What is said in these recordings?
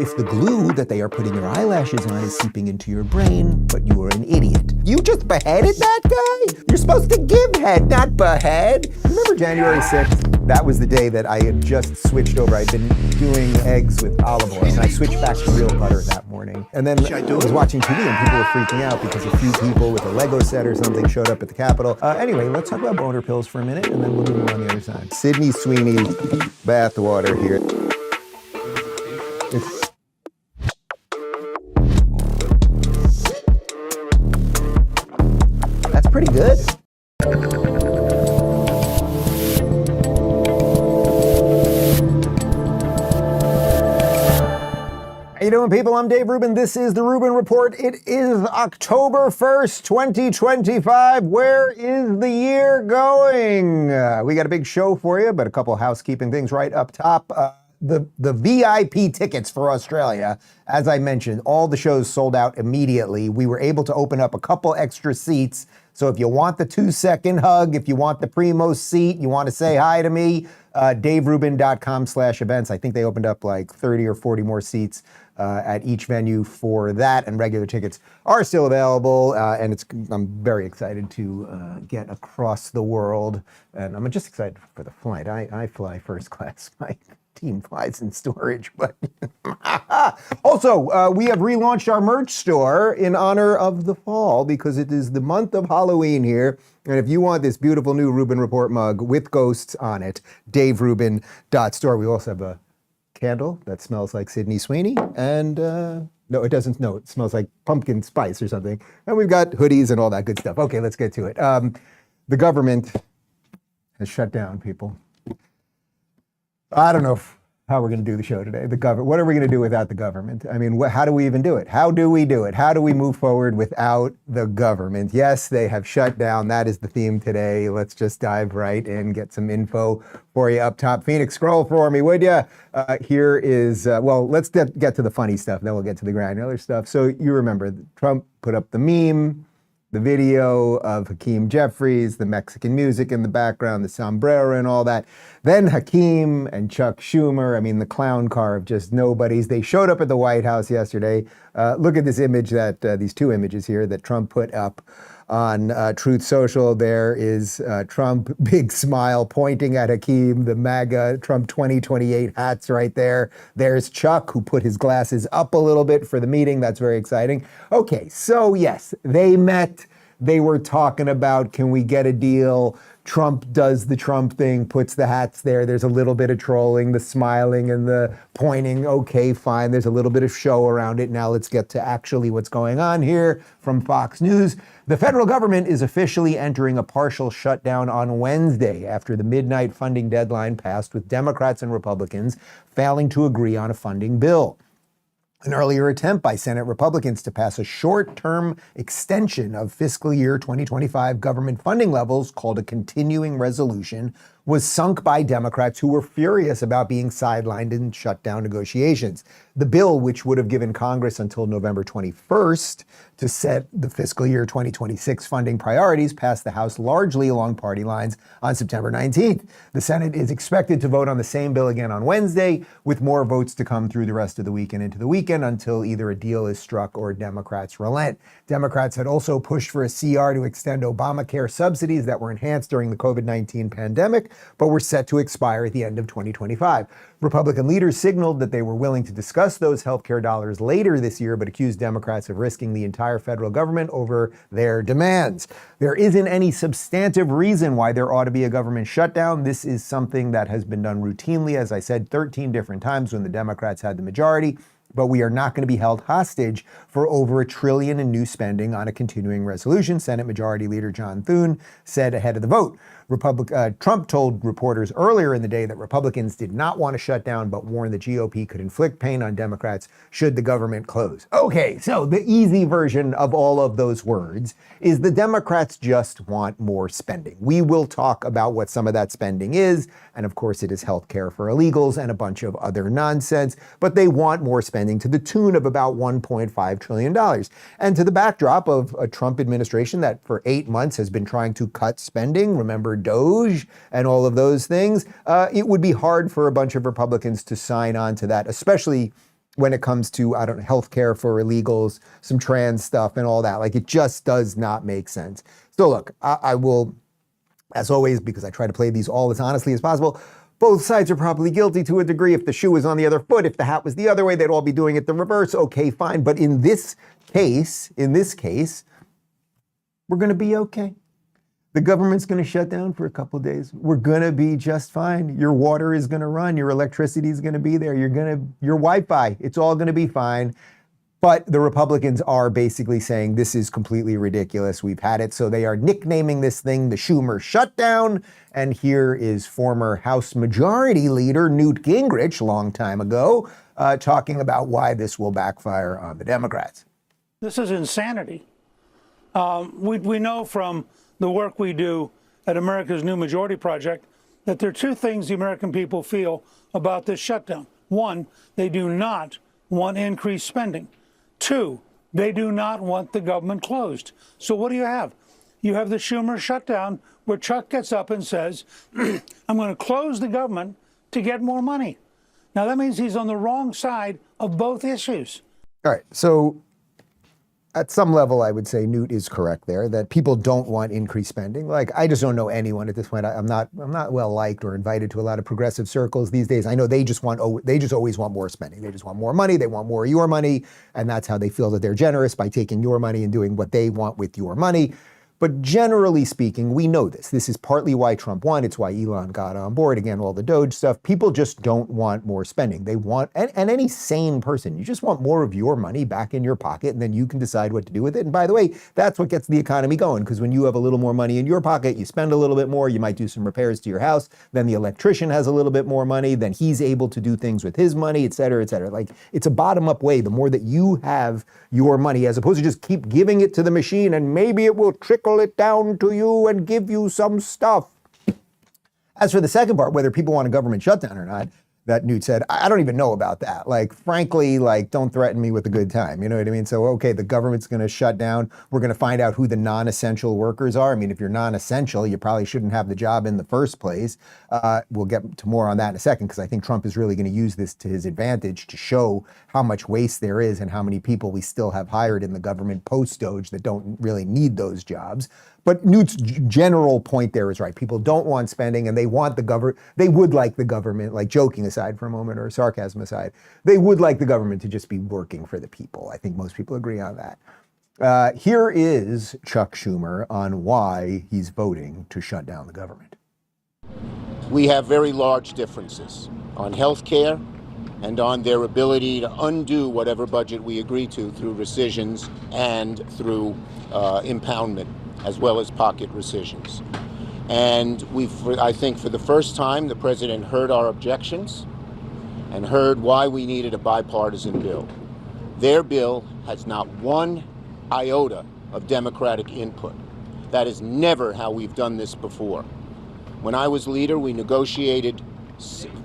if the glue that they are putting your eyelashes on is seeping into your brain, but you are an idiot. You just beheaded that guy? You're supposed to give head, not behead. Remember January 6th? That was the day that I had just switched over. I'd been doing eggs with olive oil, and I switched back to real butter that morning. And then I was watching TV, and people were freaking out because a few people with a Lego set or something showed up at the Capitol. Anyway, let's talk about boner pills for a minute, and then we'll do them on the other side. Sydney Sweeney bath water here. That's pretty good. How you doing, people? I'm Dave Rubin. This is the Rubin Report. It is October 1st, 2025. Where is the year going? We got a big show for you, but a couple housekeeping things right up top. The VIP tickets for Australia, as I mentioned, all the shows sold out immediately. We were able to open up a couple extra seats. So if you want the 2-second hug, if you want the primo seat, you want to say hi to me, daverubin.com/events. I think they opened up like 30 or 40 more seats at each venue for that, and regular tickets are still available. And I'm very excited to get across the world, and I'm just excited for the flight. I fly first class. My team flies in storage, but also we have relaunched our merch store in honor of the fall because it is the month of Halloween here. And if you want this beautiful new Rubin Report mug with ghosts on it, daverubin.store. We also have a candle that smells like Sydney Sweeney, and no, it doesn't. No, it smells like pumpkin spice or something. And we've got hoodies and all that good stuff. Okay, let's get to it. The government has shut down, people. I don't know how we're going to do the show today. What are we going to do without the government? I mean, how do we even do it? How do we do it? How do we move forward without the government? Yes, they have shut down. That is the theme today. Let's just dive right in, get some info for you up top. Phoenix, scroll for me, would you? Here is, let's get to the funny stuff, then we'll get to the granular stuff. So you remember, Trump put up the meme, the video of Hakeem Jeffries, the Mexican music in the background, the sombrero and all that. Then Hakeem and Chuck Schumer, I mean, the clown car of just nobodies. They showed up at the White House yesterday. Look at this image these two images here that Trump put up on Truth Social. There is Trump, big smile, pointing at Hakeem, the MAGA Trump 2028 hats right there. There's Chuck, who put his glasses up a little bit for the meeting. That's very exciting. Okay, so yes, they met. They were talking about, can we get a deal? Trump does the Trump thing, puts the hats there. There's a little bit of trolling, the smiling and the pointing. Okay, fine. There's a little bit of show around it. Now let's get to actually what's going on here from Fox News. The federal government is officially entering a partial shutdown on Wednesday after the midnight funding deadline passed, with Democrats and Republicans failing to agree on a funding bill. An earlier attempt by Senate Republicans to pass a short-term extension of fiscal year 2025 government funding levels, called a continuing resolution, was sunk by Democrats who were furious about being sidelined in shutdown negotiations. The bill, which would have given Congress until November 21st to set the fiscal year 2026 funding priorities, passed the House largely along party lines on September 19th. The Senate is expected to vote on the same bill again on Wednesday, with more votes to come through the rest of the week and into the weekend until either a deal is struck or Democrats relent. Democrats had also pushed for a CR to extend Obamacare subsidies that were enhanced during the COVID-19 pandemic, but were set to expire at the end of 2025. Republican leaders signaled that they were willing to discuss those healthcare dollars later this year, but accused Democrats of risking the entire federal government over their demands. There isn't any substantive reason why there ought to be a government shutdown. This is something that has been done routinely, as I said, 13 different times when the Democrats had the majority. But we are not going to be held hostage for over $1 trillion in new spending on a continuing resolution, Senate Majority Leader John Thune said ahead of the vote. Trump told reporters earlier in the day that Republicans did not want to shut down, but warned the GOP could inflict pain on Democrats should the government close. Okay, so the easy version of all of those words is the Democrats just want more spending. We will talk about what some of that spending is, and of course it is health care for illegals and a bunch of other nonsense, but they want more spending to the tune of about $1.5 trillion. And to the backdrop of a Trump administration that for 8 months has been trying to cut spending, remember Doge and all of those things, it would be hard for a bunch of Republicans to sign on to that, especially when it comes to, I don't know, healthcare for illegals, some trans stuff and all that. Like, it just does not make sense. So look, I will, as always, because I try to play these all as honestly as possible, both sides are probably guilty to a degree. If the shoe was on the other foot, if the hat was the other way, they'd all be doing it the reverse. Okay, fine. But in this case, we're going to be okay. The government's going to shut down for a couple of days. We're going to be just fine. Your water is going to run. Your electricity is going to be there. Your Wi-Fi, it's all going to be fine. But the Republicans are basically saying this is completely ridiculous. We've had it. So they are nicknaming this thing the Schumer Shutdown. And here is former House Majority Leader Newt Gingrich, a long time ago, talking about why this will backfire on the Democrats. This is insanity. We know from the work we do at America's New Majority Project that there are two things the American people feel about this shutdown. One, they do not want increased spending. Two, they do not want the government closed. So what do you have? You have the Schumer shutdown, where Chuck gets up and says, I'm going to close the government to get more money. Now, that means he's on the wrong side of both issues. All right. So at some level, I would say Newt is correct there, that people don't want increased spending. Like, I just don't know anyone at this point. I'm not well liked or invited to a lot of progressive circles these days. I know they just always want more spending. They just want more money. They want more of your money. And that's how they feel that they're generous, by taking your money and doing what they want with your money. But generally speaking, we know this. This is partly why Trump won. It's why Elon got on board. Again, all the Doge stuff. People just don't want more spending. They want, and any sane person, you just want more of your money back in your pocket, and then you can decide what to do with it. And by the way, that's what gets the economy going, because when you have a little more money in your pocket, you spend a little bit more, you might do some repairs to your house, then the electrician has a little bit more money, then he's able to do things with his money, et cetera, et cetera. Like, it's a bottom-up way. The more that you have your money, as opposed to just keep giving it to the machine and maybe it will trickle it down to you and give you some stuff. As for the second part, whether people want a government shutdown or not, that Newt said, I don't even know about that. Like, frankly, like, don't threaten me with a good time. You know what I mean? So, okay, the government's going to shut down. We're going to find out who the non-essential workers are. I mean, if you're non-essential, you probably shouldn't have the job in the first place. We'll get to more on that in a second, because I think Trump is really going to use this to his advantage to show how much waste there is and how many people we still have hired in the government post-Doge that don't really need those jobs. But Newt's general point there is right. People don't want spending, and they want the government. They would like the government, like, joking aside for a moment, or sarcasm aside, they would like the government to just be working for the people. I think most people agree on that. Here is Chuck Schumer on why he's voting to shut down the government. We have very large differences on health care and on their ability to undo whatever budget we agree to through rescissions and through impoundment, as well as pocket rescissions. And I think for the first time, the president heard our objections and heard why we needed a bipartisan bill. Their bill has not one iota of Democratic input. That is never how we've done this before. When I was leader, we negotiated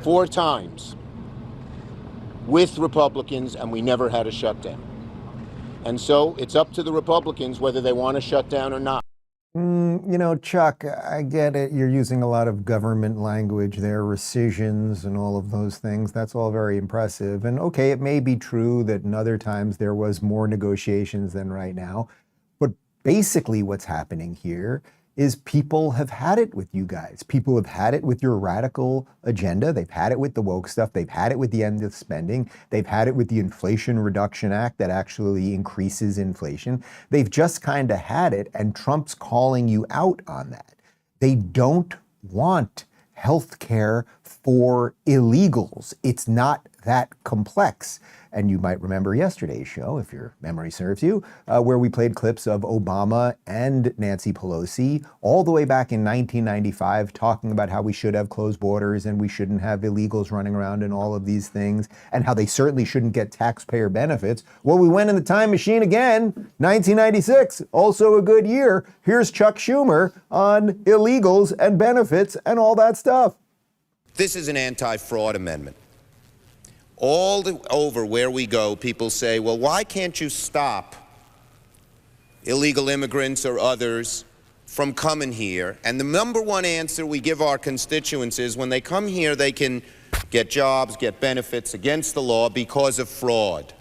4 times with Republicans, and we never had a shutdown. And so it's up to the Republicans whether they want to shut down or not. You know, Chuck, I get it. You're using a lot of government language there, rescissions and all of those things. That's all very impressive. And okay, it may be true that in other times there was more negotiations than right now. But basically what's happening here is people have had it with you guys. People have had it with your radical agenda. They've had it with the woke stuff. They've had it with the end of spending. They've had it with the Inflation Reduction Act that actually increases inflation. They've just kind of had it, and Trump's calling you out on that. They don't want health care for illegals. It's not that complex. And you might remember yesterday's show, if your memory serves you, where we played clips of Obama and Nancy Pelosi all the way back in 1995 talking about how we should have closed borders and we shouldn't have illegals running around and all of these things, and how they certainly shouldn't get taxpayer benefits. Well, we went in the time machine again, 1996, also a good year. Here's Chuck Schumer on illegals and benefits and all that stuff. This is an anti-fraud amendment. Over where we go, people say, well, why can't you stop illegal immigrants or others from coming here? And the number one answer we give our constituents is when they come here, they can get jobs, get benefits against the law because of fraud.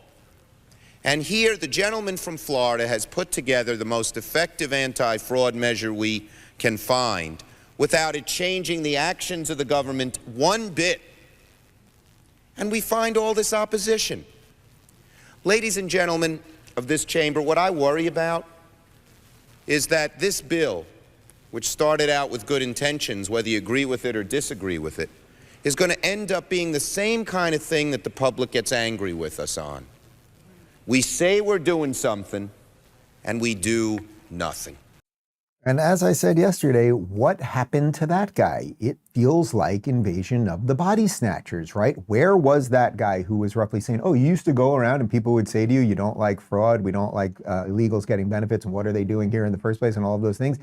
And here, the gentleman from Florida has put together the most effective anti-fraud measure we can find without it changing the actions of the government one bit. And we find all this opposition. Ladies and gentlemen of this chamber, what I worry about is that this bill, which started out with good intentions, whether you agree with it or disagree with it, is going to end up being the same kind of thing that the public gets angry with us on. We say we're doing something, and we do nothing. And as I said yesterday, what happened to that guy? It feels like invasion of the body snatchers, right? Where was that guy who was roughly saying, oh, you used to go around and people would say to you, you don't like fraud, we don't like illegals getting benefits, and what are they doing here in the first place, and all of those things.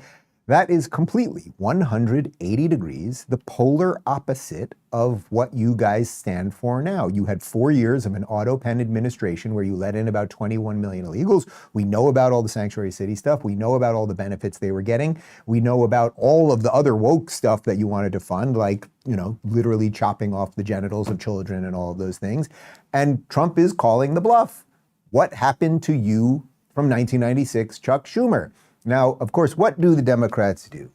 That is completely 180 degrees, the polar opposite of what you guys stand for now. You had 4 years of an auto pen administration where you let in about 21 million illegals. We know about all the sanctuary city stuff. We know about all the benefits they were getting. We know about all of the other woke stuff that you wanted to fund, like, you know, literally chopping off the genitals of children and all of those things. And Trump is calling the bluff. What happened to you from 1996, Chuck Schumer? Now, of course, what do the Democrats do?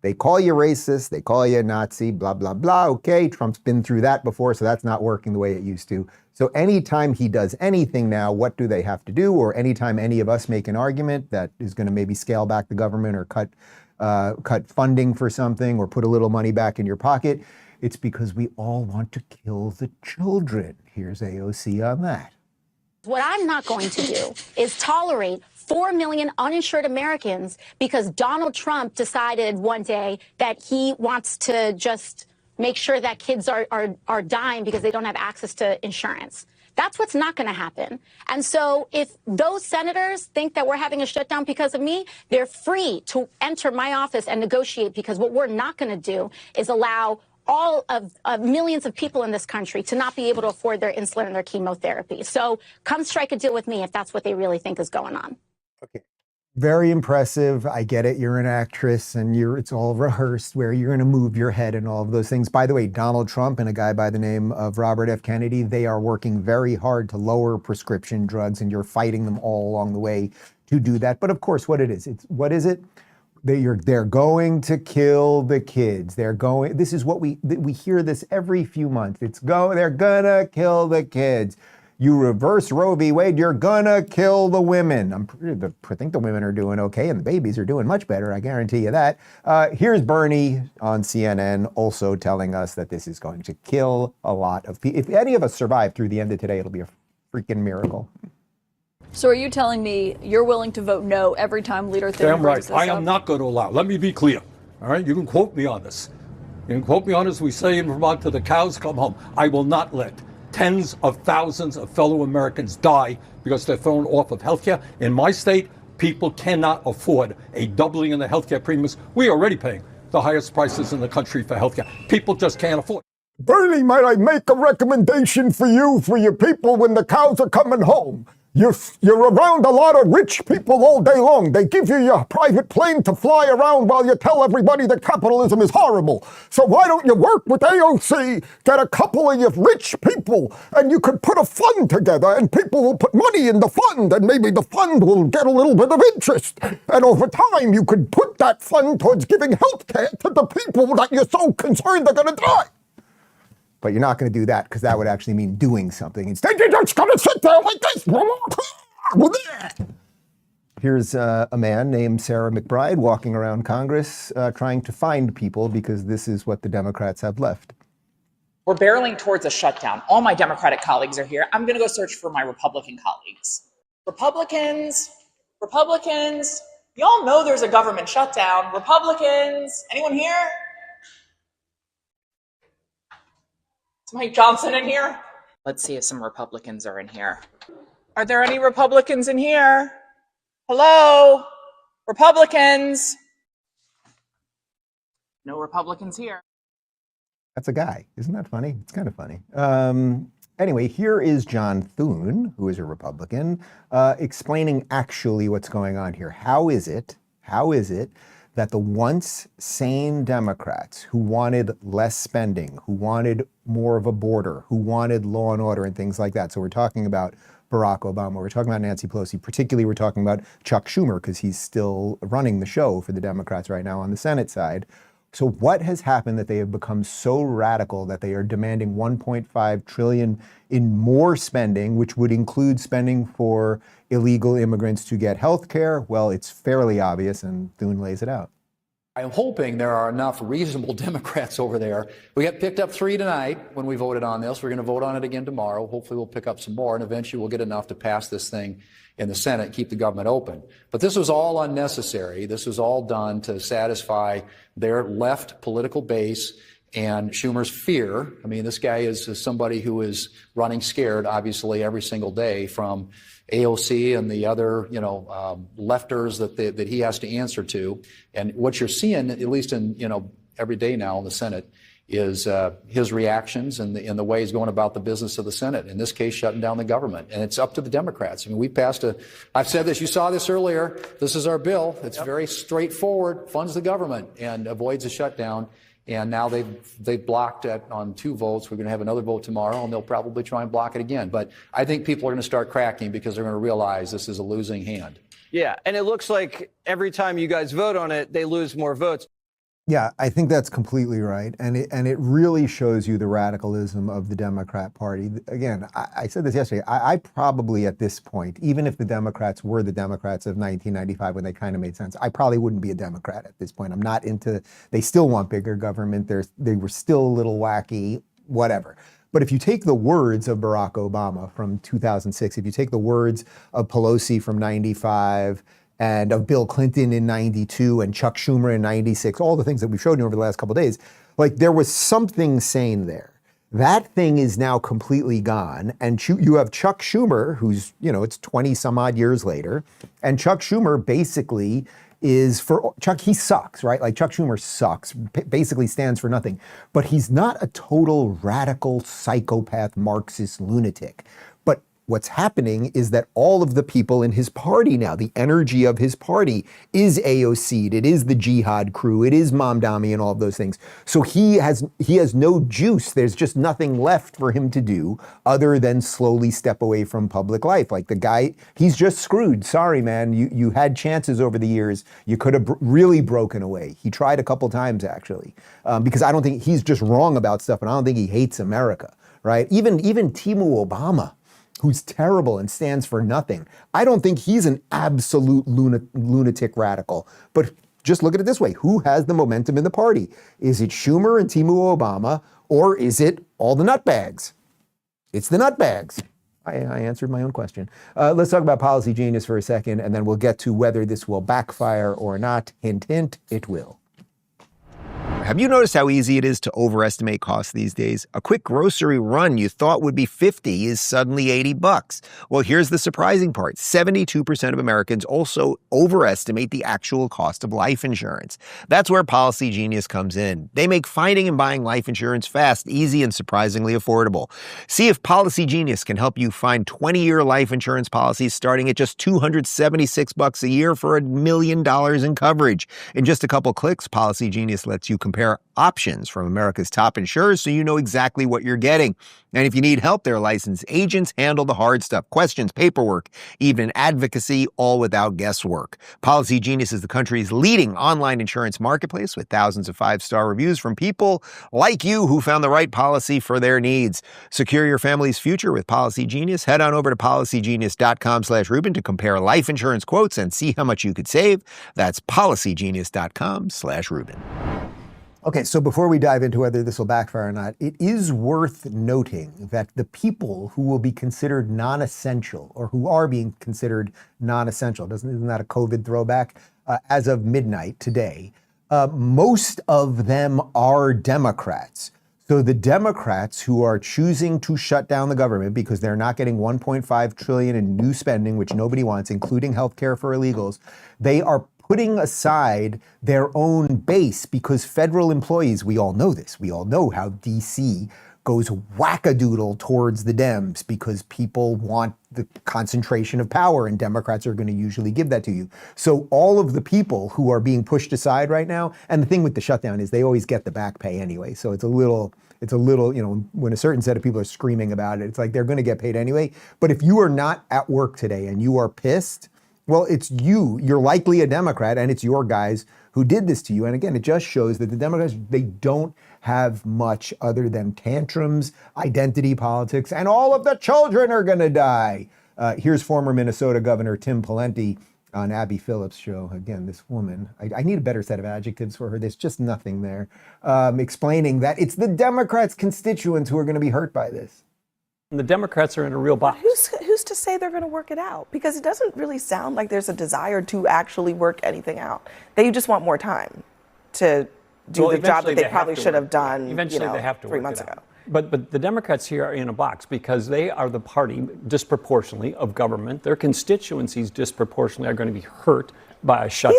They call you racist, they call you a Nazi, blah, blah, blah. Okay, Trump's been through that before, so that's not working the way it used to. So anytime he does anything now, what do they have to do? Or anytime any of us make an argument that is going to maybe scale back the government or cut funding for something or put a little money back in your pocket, it's because we all want to kill the children. Here's AOC on that. What I'm not going to do is tolerate 4 million uninsured Americans because Donald Trump decided one day that he wants to just make sure that kids are dying because they don't have access to insurance. That's what's not going to happen. And so if those senators think that we're having a shutdown because of me, they're free to enter my office and negotiate, because what we're not going to do is allow all of millions of people in this country to not be able to afford their insulin and their chemotherapy. So come strike a deal with me if that's what they really think is going on. Okay. Very impressive. I get it. You're an actress and it's all rehearsed where you're going to move your head and all of those things. By the way, Donald Trump and a guy by the name of Robert F. Kennedy, they are working very hard to lower prescription drugs, and you're fighting them all along the way to do that. But of course, what is it? They're going to kill the kids. This is what we hear this every few months. They're gonna kill the kids. You reverse Roe v. Wade, you're gonna kill the women. I think the women are doing okay and the babies are doing much better, I guarantee you that. Here's Bernie on CNN also telling us that this is going to kill a lot of people. If any of us survive through the end of today, it'll be a freaking miracle. So are you telling me you're willing to vote no every time Leader Thind Damn brings right. this I am up? not going to allow. Let me be clear. All right. You can quote me on this. You can quote me on this. We say in Vermont, till the cows come home. I will not let tens of thousands of fellow Americans die because they're thrown off of health care. In my state, people cannot afford a doubling in the health care premiums. We are already paying the highest prices in the country for health care. People just can't afford it. Bernie, might I make a recommendation for your people when the cows are coming home? You're around a lot of rich people all day long. They give you your private plane to fly around while you tell everybody that capitalism is horrible. So why don't you work with AOC, get a couple of your rich people, and you could put a fund together, and people will put money in the fund, and maybe the fund will get a little bit of interest. And over time, you could put that fund towards giving health care to the people that you're so concerned they're going to die. But you're not going to do that because that would actually mean doing something. Instead, you're just going to sit there like this. Here's a man named Sarah McBride walking around Congress trying to find people because this is what the Democrats have left. We're barreling towards a shutdown. All my Democratic colleagues are here. I'm going to go search for my Republican colleagues. Republicans, y'all know there's a government shutdown. Republicans, anyone here? Is Mike Johnson in here? Let's see if some Republicans are in here. Are there any Republicans in here? Hello? Republicans? No Republicans here. That's a guy. Isn't that funny? It's kind of funny. Anyway, here is John Thune, who is a Republican, explaining actually what's going on here. How is it that the once sane Democrats who wanted less spending, who wanted more of a border, who wanted law and order and things like that. So we're talking about Barack Obama, we're talking about Nancy Pelosi, particularly we're talking about Chuck Schumer because he's still running the show for the Democrats right now on the Senate side. So what has happened that they have become so radical that they are demanding $1.5 trillion in more spending, which would include spending for illegal immigrants to get health care? Well, it's fairly obvious, and Thune lays it out. I'm hoping there are enough reasonable Democrats over there. We got picked up 3 tonight when we voted on this. We're going to vote on it again tomorrow. Hopefully we'll pick up some more, and eventually we'll get enough to pass this thing in the Senate and keep the government open. But this was all unnecessary. This was all done to satisfy their left political base and Schumer's fear. I mean, this guy is somebody who is running scared, obviously, every single day from AOC and the other, lefters that he has to answer to. And what you're seeing, at least in, every day now in the Senate, is his reactions and the way he's going about the business of the Senate. In this case, shutting down the government. And it's up to the Democrats. I mean, I've said this, you saw this earlier. This is our bill. It's very straightforward, funds the government and avoids a shutdown. And now they've blocked it on 2 votes. We're going to have another vote tomorrow, and they'll probably try and block it again. But I think people are going to start cracking because they're going to realize this is a losing hand. Yeah, and it looks like every time you guys vote on it, they lose more votes. Yeah, I think that's completely right. And it really shows you the radicalism of the Democrat Party. Again, I said this yesterday, I probably at this point, even if the Democrats were the Democrats of 1995 when they kind of made sense, I probably wouldn't be a Democrat at this point. I'm not into, they still want bigger government. They were still a little wacky, whatever. But if you take the words of Barack Obama from 2006, if you take the words of Pelosi from 95, and of Bill Clinton in 92 and Chuck Schumer in 96, all the things that we've showed you over the last couple of days, like there was something sane there. That thing is now completely gone. And you have Chuck Schumer, who's, it's 20 some odd years later. And Chuck Schumer basically is he sucks, right? Like Chuck Schumer sucks, basically stands for nothing. But he's not a total radical psychopath Marxist lunatic. But what's happening is that all of the people in his party now, the energy of his party is AOC'd, it is the jihad crew, it is Mamdani and all of those things. So he has no juice. There's just nothing left for him to do other than slowly step away from public life. Like the guy, he's just screwed. Sorry, man, you had chances over the years. You could have really broken away. He tried a couple times actually, because I don't think he's just wrong about stuff, and I don't think he hates America, right? Even Timu Obama, who's terrible and stands for nothing. I don't think he's an absolute lunatic radical. But just look at it this way. Who has the momentum in the party? Is it Schumer and Timu Obama, or is it all the nutbags? It's the nutbags. I answered my own question. Let's talk about Policy Genius for a second, and then we'll get to whether this will backfire or not. Hint, hint, it will. Have you noticed how easy it is to overestimate costs these days? A quick grocery run you thought would be $50 is suddenly $80. Well, here's the surprising part. 72% of Americans also overestimate the actual cost of life insurance. That's where Policy Genius comes in. They make finding and buying life insurance fast, easy, and surprisingly affordable. See if Policy Genius can help you find 20-year life insurance policies starting at just $276 a year for $1 million in coverage. In just a couple clicks, Policy Genius lets you compare options from America's top insurers so you know exactly what you're getting. And if you need help, their licensed agents handle the hard stuff, questions, paperwork, even advocacy, all without guesswork. Policy Genius is the country's leading online insurance marketplace with thousands of 5-star reviews from people like you who found the right policy for their needs. Secure your family's future with Policy Genius. Head on over to policygenius.com/Rubin to compare life insurance quotes and see how much you could save. That's policygenius.com/Rubin. Okay, so before we dive into whether this will backfire or not, it is worth noting that the people who will be considered non-essential, or who are being considered non-essential, isn't that a COVID throwback? As of midnight today, most of them are Democrats. So the Democrats who are choosing to shut down the government because they're not getting $1.5 trillion in new spending, which nobody wants, including health care for illegals, they are putting aside their own base because federal employees, we all know this, we all know how DC goes wackadoodle towards the Dems because people want the concentration of power, and Democrats are going to usually give that to you. So all of the people who are being pushed aside right now, and the thing with the shutdown is they always get the back pay anyway. So it's a little, when a certain set of people are screaming about it, it's like they're going to get paid anyway. But if you are not at work today and you are pissed, well, it's you. You're likely a Democrat, and it's your guys who did this to you. And again, it just shows that the Democrats, they don't have much other than tantrums, identity politics, and all of the children are going to die. Here's former Minnesota Governor Tim Pawlenty on Abby Phillip's show. Again, this woman, I need a better set of adjectives for her. There's just nothing there. Explaining that it's the Democrats' constituents who are going to be hurt by this. And the Democrats are in a real box. But who's to say they're going to work it out? Because it doesn't really sound like there's a desire to actually work anything out. They just want more time to do the job that they probably should have done, Eventually they have to 3 work months it out. ago. But the Democrats here are in a box because they are the party disproportionately of government. Their constituencies disproportionately are going to be hurt by a shutdown.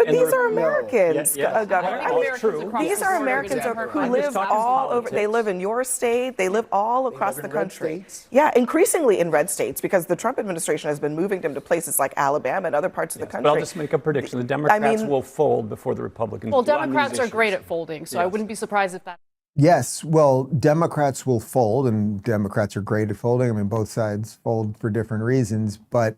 These are Americans, Governor. True. These are Americans who live all over. They live in your state. They live all across the country. Yeah, increasingly in red states because the Trump administration has been moving them to places like Alabama and other parts of the country. But I'll just make a prediction. The Democrats will fold before the Republicans. Well, Democrats are great at folding, so I wouldn't be surprised if that. Yes, well, Democrats will fold, and Democrats are great at folding. I mean, both sides fold for different reasons, but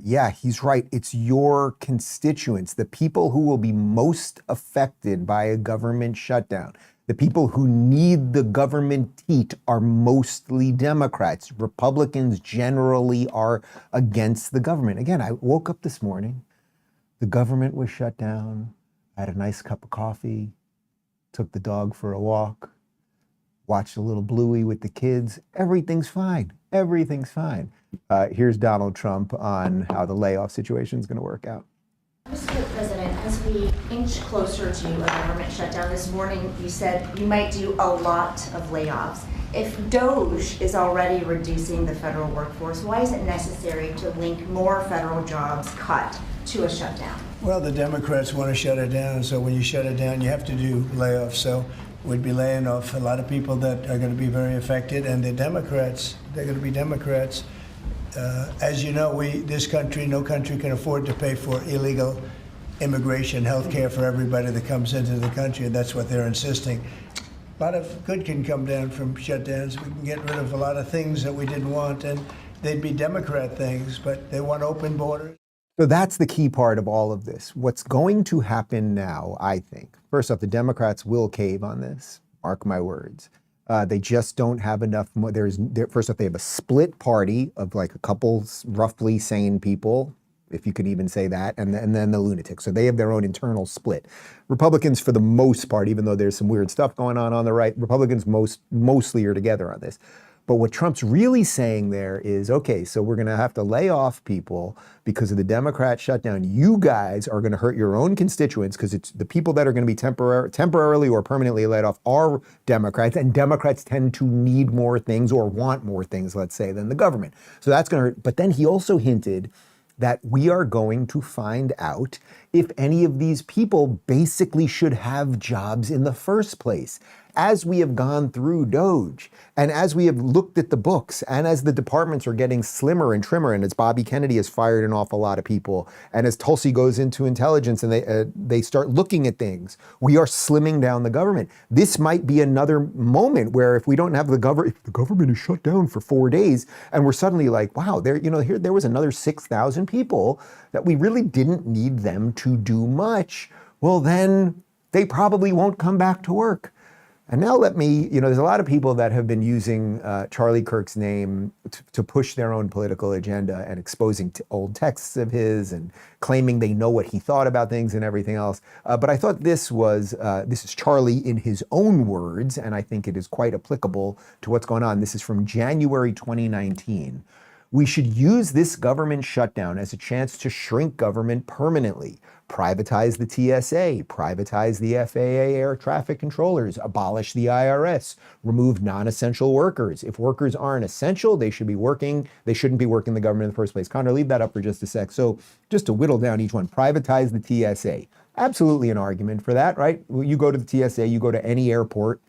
yeah, he's right. It's your constituents, the people who will be most affected by a government shutdown. The people who need the government teat are mostly Democrats. Republicans generally are against the government. Again, I woke up this morning, the government was shut down. I had a nice cup of coffee, took the dog for a walk, watched a little Bluey with the kids. Everything's fine. Everything's fine. Here's Donald Trump on how the layoff situation is going to work out. Mr. President, as we inch closer to a government shutdown this morning, you said you might do a lot of layoffs. If DOGE is already reducing the federal workforce, why is it necessary to link more federal jobs cut to a shutdown? Well, the Democrats want to shut it down, so when you shut it down, you have to do layoffs. So we'd be laying off a lot of people that are going to be very affected, and the Democrats, they're going to be Democrats. As you know, this country, no country can afford to pay for illegal immigration, health care for everybody that comes into the country, and that's what they're insisting. A lot of good can come down from shutdowns. We can get rid of a lot of things that we didn't want, and they'd be Democrat things, but they want open borders. So that's the key part of all of this. What's going to happen now, I think, first off, the Democrats will cave on this, mark my words. They just don't have enough. First off, they have a split party of like a couple roughly sane people, if you could even say that, and then the lunatics. So they have their own internal split. Republicans, for the most part, even though there's some weird stuff going on the right, Republicans mostly are together on this. But what Trump's really saying there is, okay, so we're going to have to lay off people because of the Democrat shutdown. You guys are going to hurt your own constituents because it's the people that are going to be temporarily or permanently laid off are Democrats, and Democrats tend to need more things or want more things, let's say, than the government. So that's going to hurt. But then he also hinted that we are going to find out if any of these people basically should have jobs in the first place. As we have gone through DOGE, and as we have looked at the books, and as the departments are getting slimmer and trimmer, and as Bobby Kennedy has fired an awful lot of people, and as Tulsi goes into intelligence and they start looking at things, we are slimming down the government. This might be another moment where if we don't have the government is shut down for 4 days, and we're suddenly like, wow, there was another 6,000 people that we really didn't need them to do much. Well, then they probably won't come back to work. And now there's a lot of people that have been using Charlie Kirk's name to push their own political agenda and exposing old texts of his and claiming they know what he thought about things and everything else. But I thought this is Charlie in his own words, and I think it is quite applicable to what's going on. This is from January 2019. We should use this government shutdown as a chance to shrink government permanently. Privatize the TSA, privatize the FAA air traffic controllers, abolish the IRS, remove non-essential workers. If workers aren't essential, they shouldn't be working the government in the first place. Connor, leave that up for just a sec. So just to whittle down each one, privatize the TSA. Absolutely an argument for that, right? You go to the TSA, you go to any airport,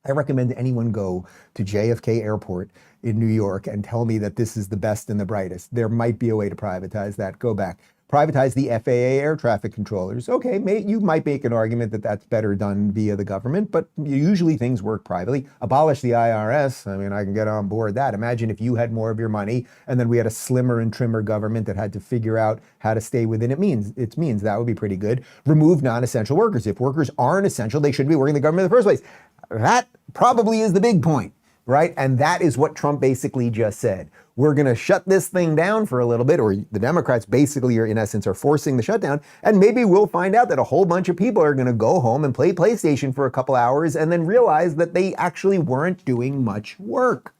I recommend anyone go to JFK Airport in New York and tell me that this is the best and the brightest. There might be a way to privatize that. Go back. Privatize the FAA air traffic controllers. Okay, you might make an argument that that's better done via the government, but usually things work privately. Abolish the IRS. I mean, I can get on board that. Imagine if you had more of your money and then we had a slimmer and trimmer government that had to figure out how to stay within its means. That would be pretty good. Remove non-essential workers. If workers aren't essential, they shouldn't be working in the government in the first place. That probably is the big point, right? And that is what Trump basically just said. We're going to shut this thing down for a little bit, or the Democrats basically are, in essence, are forcing the shutdown. And maybe we'll find out that a whole bunch of people are going to go home and play PlayStation for a couple hours and then realize that they actually weren't doing much work.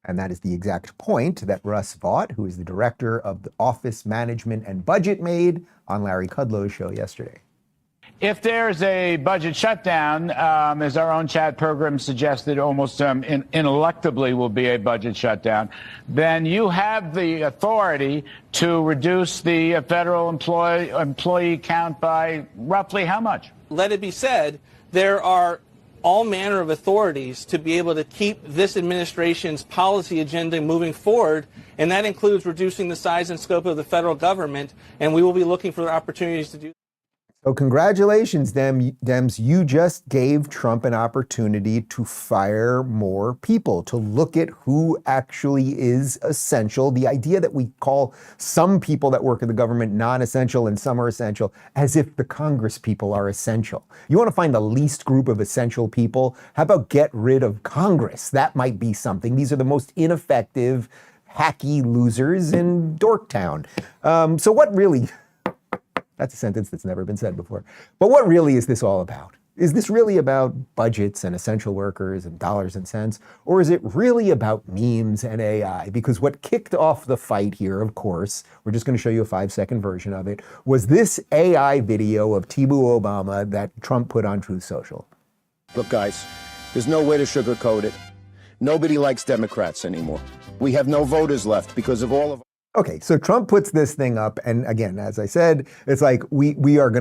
And that is the exact point that Russ Vaught, who is the director of the Office Management and Budget, made on Larry Kudlow's show yesterday. If there's a budget shutdown, as our own chat program suggested, almost ineluctably will be a budget shutdown, then you have the authority to reduce the federal employee count by roughly how much? Let it be said, there are all manner of authorities to be able to keep this administration's policy agenda moving forward, and that includes reducing the size and scope of the federal government, and we will be looking for opportunities to do that. So congratulations, Dems. You just gave Trump an opportunity to fire more people, to look at who actually is essential. The idea that we call some people that work in the government non-essential and some are essential, as if the Congress people are essential. You want to find the least group of essential people? How about get rid of Congress? That might be something. These are the most ineffective, hacky losers in Dorktown. So what really... That's a sentence that's never been said before. But what really is this all about? Is this really about budgets and essential workers and dollars and cents? Or is it really about memes and AI? Because what kicked off the fight here, of course, we're just going to show you a 5-second version of it, was this AI video of Tibu Obama that Trump put on Truth Social. Look, guys, there's no way to sugarcoat it. Nobody likes Democrats anymore. We have no voters left because of all of... Okay, so Trump puts this thing up, and again, as I said, it's like we are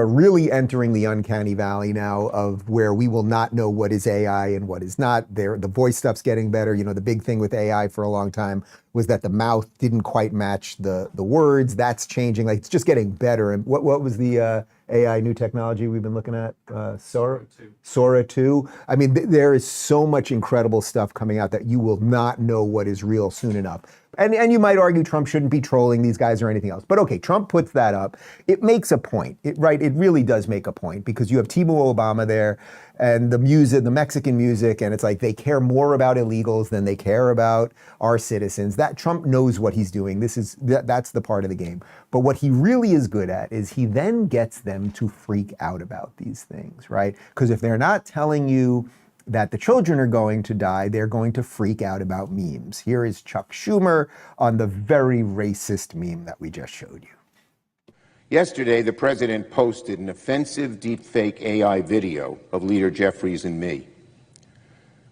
really entering the uncanny valley now of where we will not know what is AI and what is not. The voice stuff's getting better. You know, the big thing with AI for a long time was that the mouth didn't quite match the words. That's changing. Like, it's just getting better. And what was the AI new technology we've been looking at? Sora 2. I mean, there is so much incredible stuff coming out that you will not know what is real soon enough. And you might argue Trump shouldn't be trolling these guys or anything else. But okay, Trump puts that up. It makes a point, right? It really does make a point because you have Tibu Obama there and the music, the Mexican music, and it's like they care more about illegals than they care about our citizens. That Trump knows what he's doing. That's the part of the game. But what he really is good at is he then gets them to freak out about these things, right? Because if they're not telling you that the children are going to die, they're going to freak out about memes. Here is Chuck Schumer on the very racist meme that we just showed you. Yesterday, the president posted an offensive deepfake AI video of Leader Jeffries and me,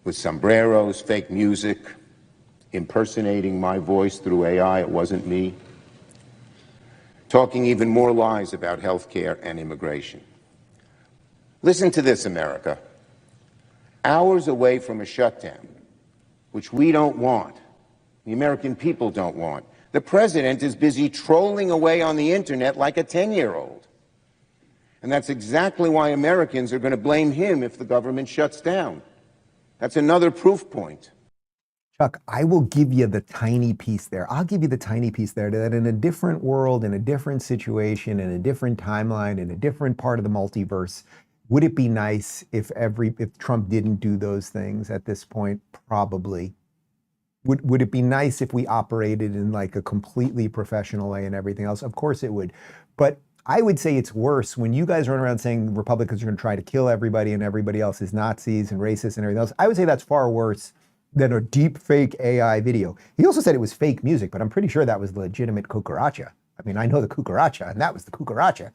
with sombreros, fake music, impersonating my voice through AI, it wasn't me, talking even more lies about healthcare and immigration. Listen to this, America. Hours away from a shutdown, which we don't want, the American people don't want, the president is busy trolling away on the internet like a 10-year-old. And that's exactly why Americans are going to blame him if the government shuts down. That's another proof point. Chuck, I will give you the tiny piece there. I'll give you the tiny piece there that in a different world, in a different situation, in a different timeline, in a different part of the multiverse, would it be nice if Trump didn't do those things at this point? Probably. Would it be nice if we operated in like a completely professional way and everything else? Of course it would. But I would say it's worse when you guys run around saying Republicans are going to try to kill everybody and everybody else is Nazis and racists and everything else. I would say that's far worse than a deep fake AI video. He also said it was fake music, but I'm pretty sure that was the legitimate cucaracha. I mean, I know the cucaracha, and that was the cucaracha.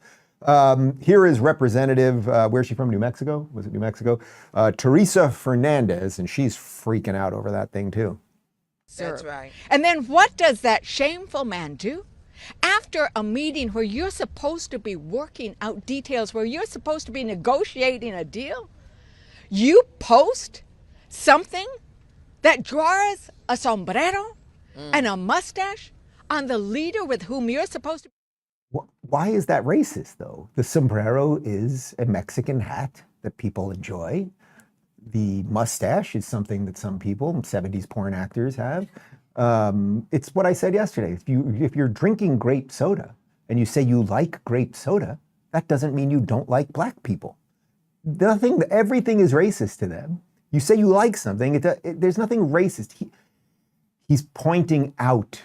Here is Representative, where's she from, New Mexico? Was it New Mexico? Teresa Fernandez, and she's freaking out over that thing too. That's right. And then what does that shameful man do? After a meeting where you're supposed to be working out details, where you're supposed to be negotiating a deal, you post something that draws a sombrero and a mustache on the leader with whom you're supposed to. Why is that racist, though? The sombrero is a Mexican hat that people enjoy. The mustache is something that some people, 70s porn actors, have. It's what I said yesterday. If you're drinking grape soda and you say you like grape soda, that doesn't mean you don't like black people. Everything is racist to them. You say you like something, there's nothing racist. He's pointing out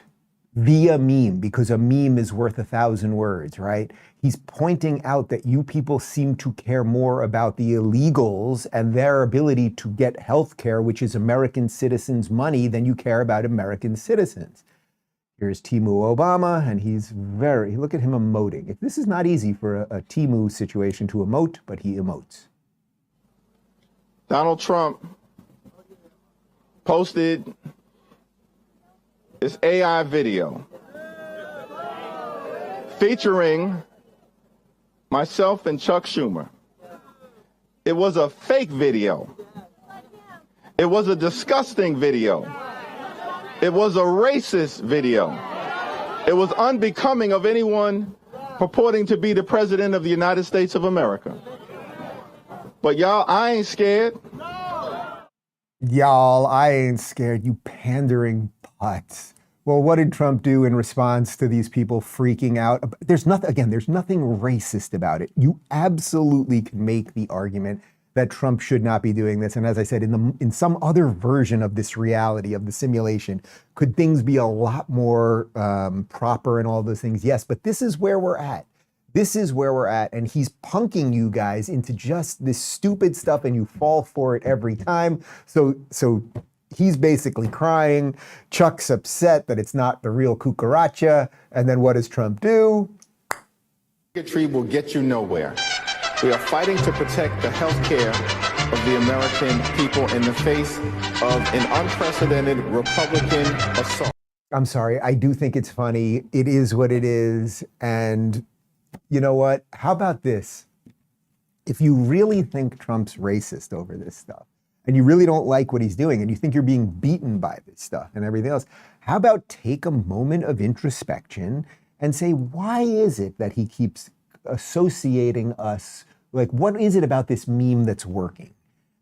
via meme, because a meme is worth 1,000 words, right? He's pointing out that you people seem to care more about the illegals and their ability to get health care, which is American citizens' money, than you care about American citizens. Here's Timu Obama, and look at him emoting. This is not easy for a Timu situation to emote, but he emotes. Donald Trump posted this AI video featuring myself and Chuck Schumer. It was a fake video. It was a disgusting video. It was a racist video. It was unbecoming of anyone purporting to be the president of the United States of America. But y'all, I ain't scared. Y'all, I ain't scared, you pandering putz. Well, what did Trump do in response to these people freaking out? There's nothing racist about it. You absolutely can make the argument that Trump should not be doing this. And as I said, in some other version of this reality, of the simulation, could things be a lot more proper and all those things? Yes, but this is where we're at. This is where we're at, and he's punking you guys into just this stupid stuff, and you fall for it every time. So he's basically crying. Chuck's upset that it's not the real cucaracha. And then what does Trump do? Bigotry will get you nowhere. We are fighting to protect the health care of the American people in the face of an unprecedented Republican assault. I'm sorry, I do think it's funny. It is what it is. And you know what? How about this? If you really think Trump's racist over this stuff, and you really don't like what he's doing, and you think you're being beaten by this stuff and everything else, how about take a moment of introspection and say, why is it that he keeps associating us? Like, what is it about this meme that's working?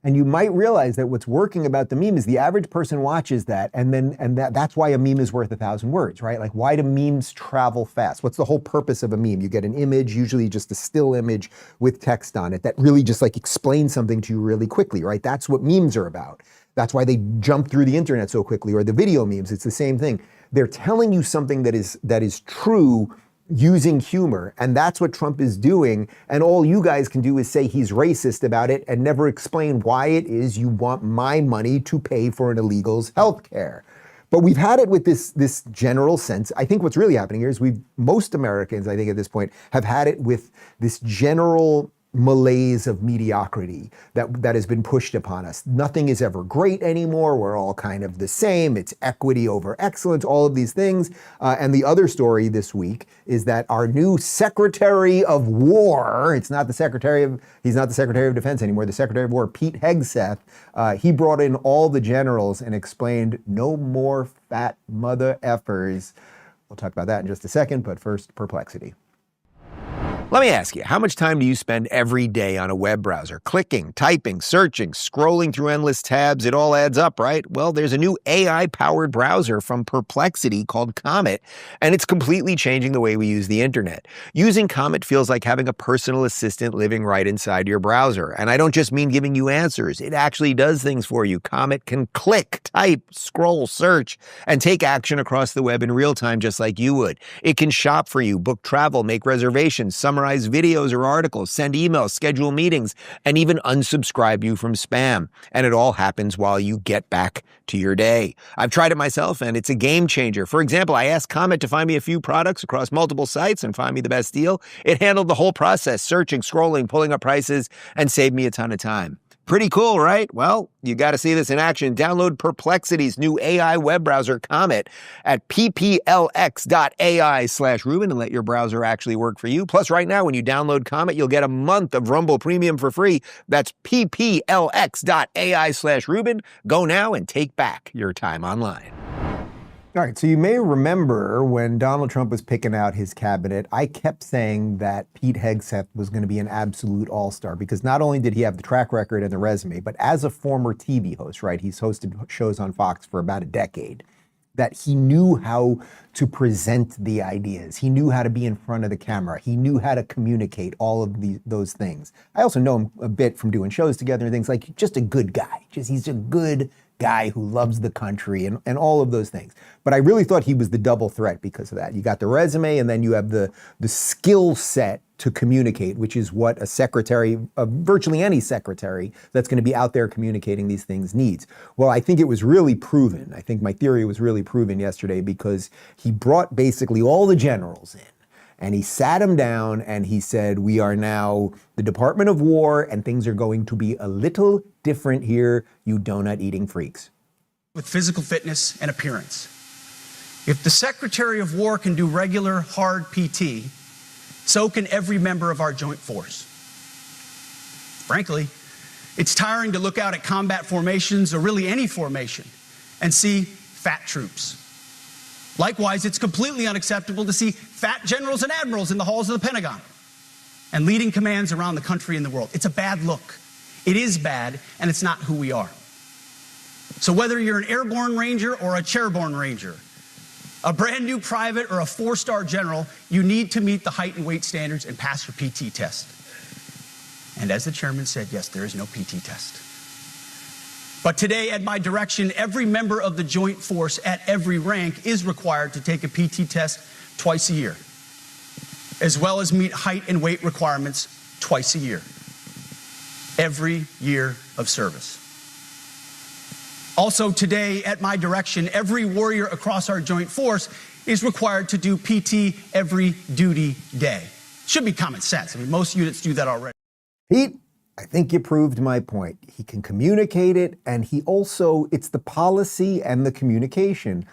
And you might realize that what's working about the meme is the average person watches that, and that's why a meme is worth 1,000 words, right? Like, why do memes travel fast? What's the whole purpose of a meme? You get an image, usually just a still image with text on it that really just like explains something to you really quickly, right? That's what memes are about. That's why they jump through the internet so quickly, or the video memes. It's the same thing. They're telling you something that is true using humor, and that's what Trump is doing, and all you guys can do is say he's racist about it and never explain why it is you want my money to pay for an illegal's health care. But we've had it with this general sense. I think what's really happening here is most Americans, I think at this point, have had it with this general malaise of mediocrity that has been pushed upon us. Nothing is ever great anymore. We're all kind of the same. It's equity over excellence, all of these things. And the other story this week is that our new Secretary of War, he's not the Secretary of Defense anymore, the Secretary of War, Pete Hegseth, he brought in all the generals and explained no more fat mother effers. We'll talk about that in just a second, but first, perplexity. Let me ask you, how much time do you spend every day on a web browser? Clicking, typing, searching, scrolling through endless tabs, it all adds up, right? Well, there's a new AI-powered browser from Perplexity called Comet, and it's completely changing the way we use the internet. Using Comet feels like having a personal assistant living right inside your browser. And I don't just mean giving you answers. It actually does things for you. Comet can click, type, scroll, search, and take action across the web in real time just like you would. It can shop for you, book travel, make reservations, summarize videos or articles, send emails, schedule meetings, and even unsubscribe you from spam. And it all happens while you get back to your day. I've tried it myself, and it's a game changer. For example, I asked Comet to find me a few products across multiple sites and find me the best deal. It handled the whole process, searching, scrolling, pulling up prices, and saved me a ton of time. Pretty cool, right? Well, you got to see this in action. Download Perplexity's new AI web browser, Comet, at pplx.ai/Rubin and let your browser actually work for you. Plus, right now, when you download Comet, you'll get a month of Rumble Premium for free. That's pplx.ai/Rubin. Go now and take back your time online. All right, so you may remember when Donald Trump was picking out his cabinet, I kept saying that Pete Hegseth was going to be an absolute all-star because not only did he have the track record and the resume, but as a former TV host, right, he's hosted shows on Fox for about a decade, that he knew how to present the ideas. He knew how to be in front of the camera. He knew how to communicate all of those things. I also know him a bit from doing shows together and things like just a good guy. He's a good guy who loves the country and all of those things. But I really thought he was the double threat because of that. You got the resume and then you have the skill set to communicate, which is what a secretary, virtually any secretary that's going to be out there communicating these things needs. Well, I think it was really proven. I think my theory was really proven yesterday because he brought basically all the generals in. And he sat him down and he said, we are now the Department of War and things are going to be a little different here, you donut-eating freaks. With physical fitness and appearance. If the Secretary of War can do regular, hard PT, so can every member of our joint force. Frankly, it's tiring to look out at combat formations or really any formation and see fat troops. Likewise, it's completely unacceptable to see fat generals and admirals in the halls of the Pentagon and leading commands around the country and the world. It's a bad look. It is bad, and it's not who we are. So whether you're an airborne ranger or a chairborne ranger, a brand new private or a 4-star general, you need to meet the height and weight standards and pass your PT test. And as the chairman said, yes, there is no PT test. But today, at my direction, every member of the joint force at every rank is required to take a PT test twice a year, as well as meet height and weight requirements twice a year, every year of service. Also today, at my direction, every warrior across our joint force is required to do PT every duty day. Should be common sense. I mean, most units do that already. Pete, I think you proved my point. He can communicate it, and it's the policy and the communication.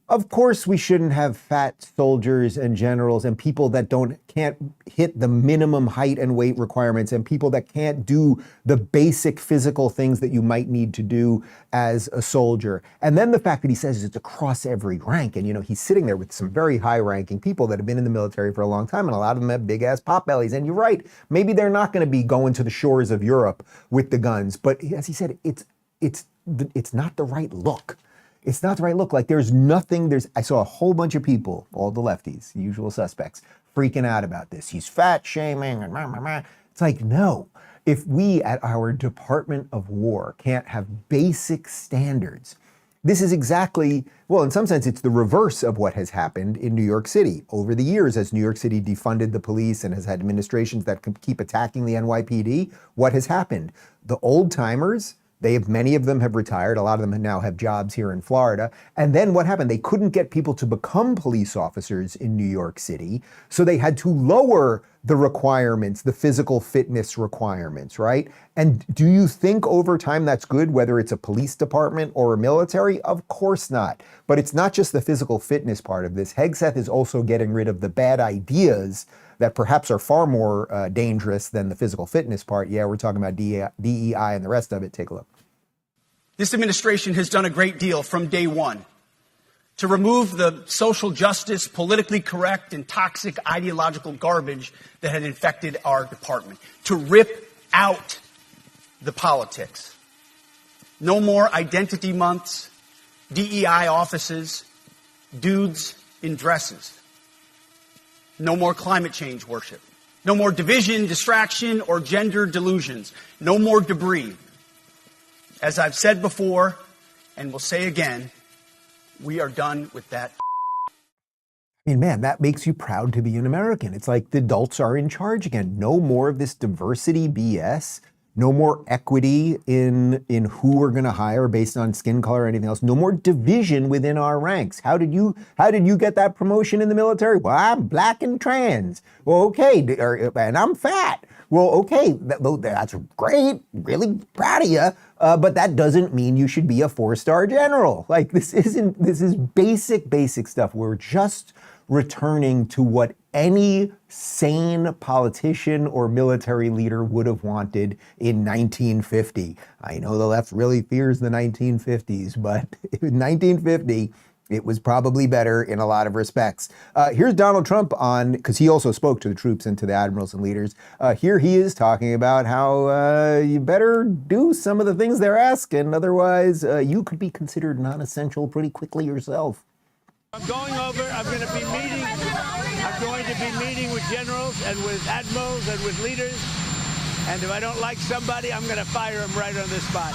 Of course, we shouldn't have fat soldiers and generals and people that can't hit the minimum height and weight requirements and people that can't do the basic physical things that you might need to do as a soldier. And then the fact that he says it's across every rank. And, he's sitting there with some very high-ranking people that have been in the military for a long time, and a lot of them have big-ass potbellies. And you're right, maybe they're not going to be going to the shores of Europe with the guns. But as he said, it's not the right look. It's not the right look. Like I saw a whole bunch of people, all the lefties, usual suspects, freaking out about this. He's fat shaming and blah, blah, blah. It's like, no. If we at our Department of War can't have basic standards, this is exactly, well, in some sense, it's the reverse of what has happened in New York City. Over the years, as New York City defunded the police and has had administrations that keep attacking the NYPD, what has happened? The old timers, many of them have retired. A lot of them now have jobs here in Florida. And then what happened? They couldn't get people to become police officers in New York City. So they had to lower the requirements, the physical fitness requirements, right? And do you think over time that's good, whether it's a police department or a military? Of course not. But it's not just the physical fitness part of this. Hegseth is also getting rid of the bad ideas that perhaps are far more dangerous than the physical fitness part. Yeah, we're talking about DEI and the rest of it. Take a look. This administration has done a great deal from day one to remove the social justice, politically correct, and toxic ideological garbage that had infected our department, to rip out the politics. No more identity months, DEI offices, dudes in dresses. No more climate change worship. No more division, distraction, or gender delusions. No more debris. As I've said before, and will say again, we are done with that. I mean, man, that makes you proud to be an American. It's like the adults are in charge again. No more of this diversity BS. No more equity in who we're going to hire based on skin color or anything else. No more division within our ranks. How did you get that promotion in the military? Well, I'm black and trans. Well, okay, and I'm fat. Well, okay, that's great. Really proud of you. But that doesn't mean you should be a 4-star general. Like this is basic stuff. We're just returning to what any sane politician or military leader would have wanted in 1950. I know the left really fears the 1950s, but in 1950, it was probably better in a lot of respects. Here's Donald Trump because he also spoke to the troops and to the admirals and leaders. Here he is talking about how you better do some of the things they're asking, otherwise you could be considered non-essential pretty quickly yourself. I'm going to be meeting with generals and with admirals and with leaders. And if I don't like somebody, I'm going to fire him right on the spot.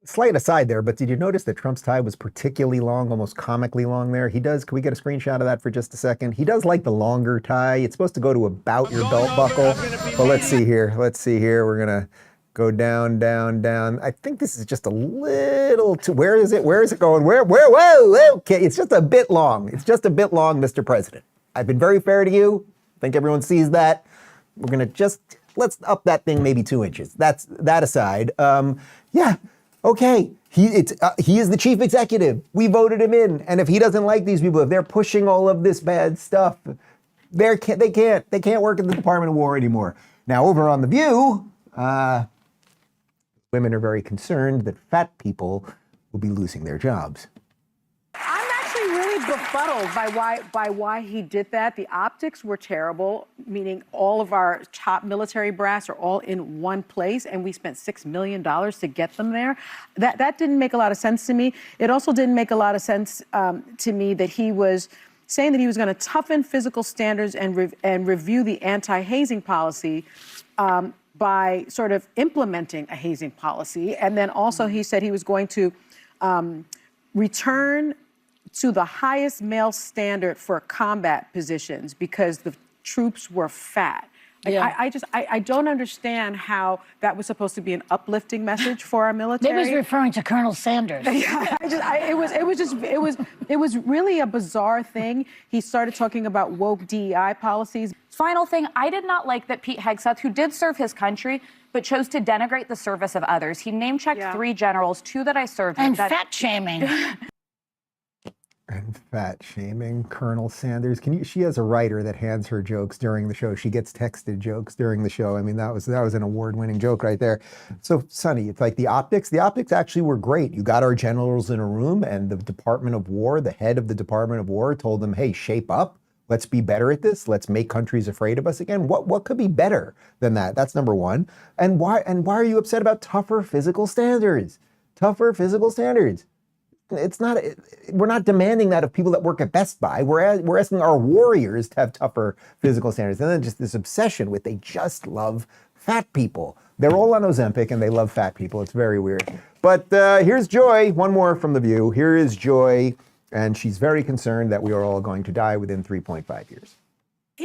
Slight aside there, but did you notice that Trump's tie was particularly long, almost comically long there? Can we get a screenshot of that for just a second? He does like the longer tie. It's supposed to go to about your belt buckle. But let's see here. We're going to go down. I think this is just a little too, where is it going? Whoa, okay, it's just a bit long. Mr. President. I've been very fair to you. I think everyone sees that. We're gonna let's up that thing maybe 2 inches. That's that aside. Okay, he is the chief executive. We voted him in, and if he doesn't like these people, if they're pushing all of this bad stuff, they can't work in the Department of War anymore. Now over on The View, women are very concerned that fat people will be losing their jobs. I'm actually really befuddled by why he did that. The optics were terrible, meaning all of our top military brass are all in one place, and we spent $6 million to get them there. That didn't make a lot of sense to me. It also didn't make a lot of sense to me that he was saying that he was going to toughen physical standards and review the anti-hazing policy by sort of implementing a hazing policy. And then also he said he was going to return to the highest male standard for combat positions because the troops were fat. Yeah. I don't understand how that was supposed to be an uplifting message for our military. Maybe he's referring to Colonel Sanders. Yeah, it was really a bizarre thing. He started talking about woke DEI policies. Final thing, I did not like that Pete Hegseth, who did serve his country, but chose to denigrate the service of others. He name-checked 3 generals, 2 that I served. And fat-shaming. And fat-shaming Colonel Sanders. She has a writer that hands her jokes during the show. She gets texted jokes during the show. I mean, that was an award-winning joke right there. So, Sonny, it's like the optics actually were great. You got our generals in a room, and the Department of War, the head of the Department of War told them, hey, shape up. Let's be better at this. Let's make countries afraid of us again. What could be better than that? That's number one. And why are you upset about tougher physical standards? Tougher physical standards. We're not demanding that of people that work at Best Buy. We're asking our warriors to have tougher physical standards. And then just this obsession with they just love fat people. They're all on Ozempic and they love fat people. It's very weird. But here's Joy. One more from The View. Here is Joy. And she's very concerned that we are all going to die within 3.5 years. If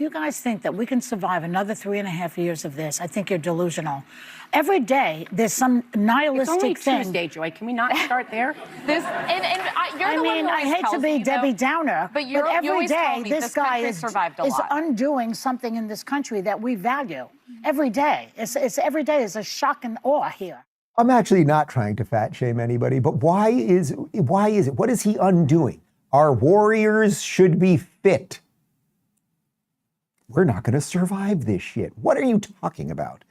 you guys think that we can survive another 3.5 years of this, I think you're delusional. Every day there's some nihilistic it's only thing. Tuesday, Joy. Can we not start there? You're the one who I always hate to tells be me, Debbie though, Downer, but you every always tell day me this guy country is survived a lot. undoing something in this country that we value. Every day. It's every day is a shock and awe here. I'm actually not trying to fat shame anybody, but why is it? What is he undoing? Our warriors should be fit. We're not going to survive this shit. What are you talking about?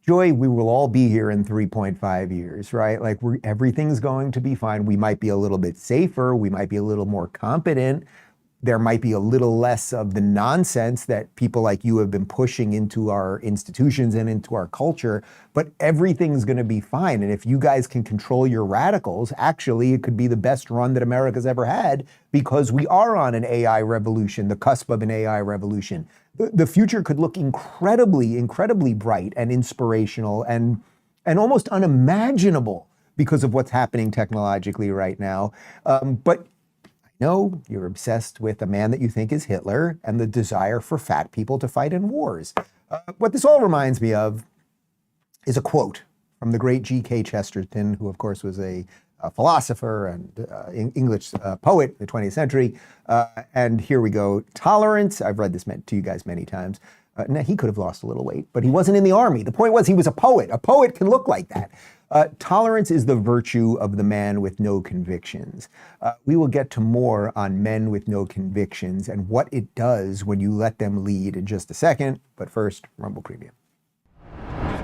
Joy, we will all be here in 3.5 years, right? Like everything's going to be fine. We might be a little bit safer. We might be a little more competent. There might be a little less of the nonsense that people like you have been pushing into our institutions and into our culture, but everything's going to be fine. And if you guys can control your radicals, actually, it could be the best run that America's ever had because we are on an AI revolution, the cusp of an AI revolution. The future could look incredibly, incredibly bright and inspirational and almost unimaginable because of what's happening technologically right now. But No, you're obsessed with a man that you think is Hitler and the desire for fat people to fight in wars. What this all reminds me of is a quote from the great G.K. Chesterton, who of course was a philosopher and English poet in the 20th century. And here we go. Tolerance, I've read this to you guys many times. Now, he could have lost a little weight, but he wasn't in the army. The point was he was a poet. A poet can look like that. Tolerance is the virtue of the man with no convictions. We will get to more on men with no convictions and what it does when you let them lead in just a second. But first, Rumble Premium.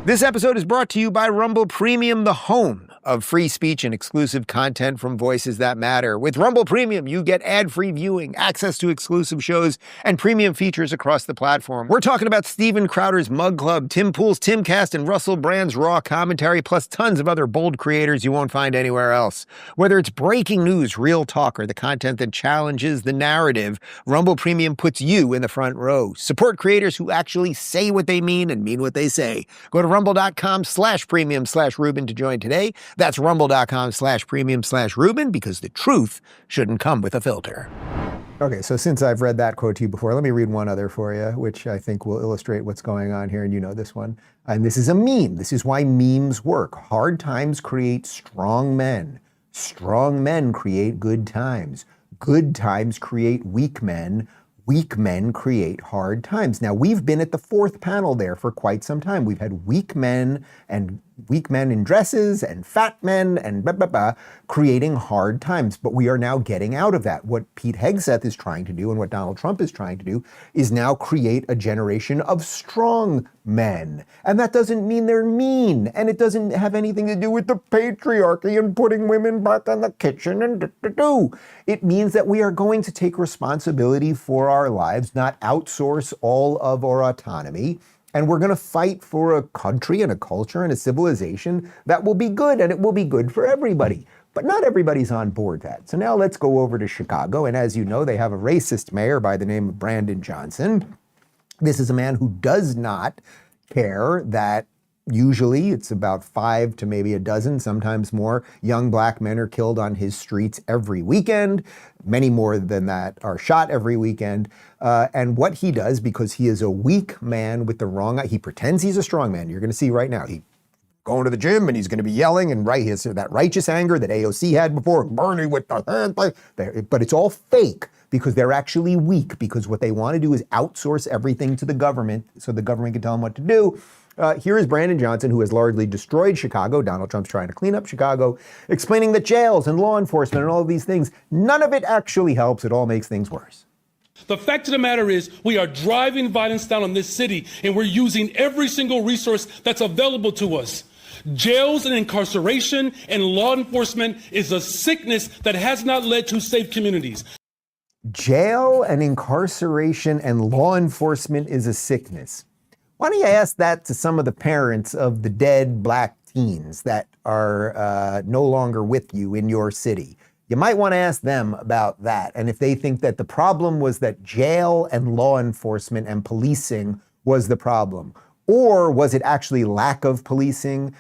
This episode is brought to you by Rumble Premium, the home of free speech and exclusive content from Voices That Matter. With Rumble Premium, you get ad-free viewing, access to exclusive shows, and premium features across the platform. We're talking about Steven Crowder's Mug Club, Tim Pool's Timcast, and Russell Brand's Raw Commentary, plus tons of other bold creators you won't find anywhere else. Whether it's breaking news, real talk, or the content that challenges the narrative, Rumble Premium puts you in the front row. Support creators who actually say what they mean and mean what they say. Go to rumble.com/premium/Rubin to join today. That's rumble.com/premium/Rubin, because the truth shouldn't come with a filter. Okay, so since I've read that quote to you before, let me read one other for you, which I think will illustrate what's going on here, and you know this one. And this is a meme. This is why memes work. Hard times create strong men. Strong men create good times. Good times create weak men. Weak men create hard times. Now, we've been at the fourth panel there for quite some time. We've had weak men in dresses and fat men and blah, blah, blah, creating hard times. But we are now getting out of that. What Pete Hegseth is trying to do and what Donald Trump is trying to do is now create a generation of strong men. And that doesn't mean they're mean. And it doesn't have anything to do with the patriarchy and putting women back in the kitchen and do. It means that we are going to take responsibility for our lives, not outsource all of our autonomy. And we're going to fight for a country and a culture and a civilization that will be good, and it will be good for everybody. But not everybody's on board that. So now let's go over to Chicago. And as you know, they have a racist mayor by the name of Brandon Johnson. This is a man who does not care that usually it's about 5 to maybe a dozen, sometimes more, young black men are killed on his streets every weekend. Many more than that are shot every weekend. And what he does, because he is a weak man with the wrong, he pretends he's a strong man. You're going to see right now, he's going to the gym and he's going to be yelling and he has that righteous anger that AOC had before, Bernie with the hand, but it's all fake because they're actually weak, because what they want to do is outsource everything to the government so the government can tell them what to do. Here is Brandon Johnson, who has largely destroyed Chicago. Donald Trump's trying to clean up Chicago, explaining that jails and law enforcement and all of these things, none of it actually helps. It all makes things worse. The fact of the matter is we are driving violence down on this city, and we're using every single resource that's available to us. Jails and incarceration and law enforcement is a sickness that has not led to safe communities. Jail and incarceration and law enforcement is a sickness. Why don't you ask that to some of the parents of the dead black teens that are no longer with you in your city? You might want to ask them about that. And if they think that the problem was that jail and law enforcement and policing was the problem, or was it actually lack of policing?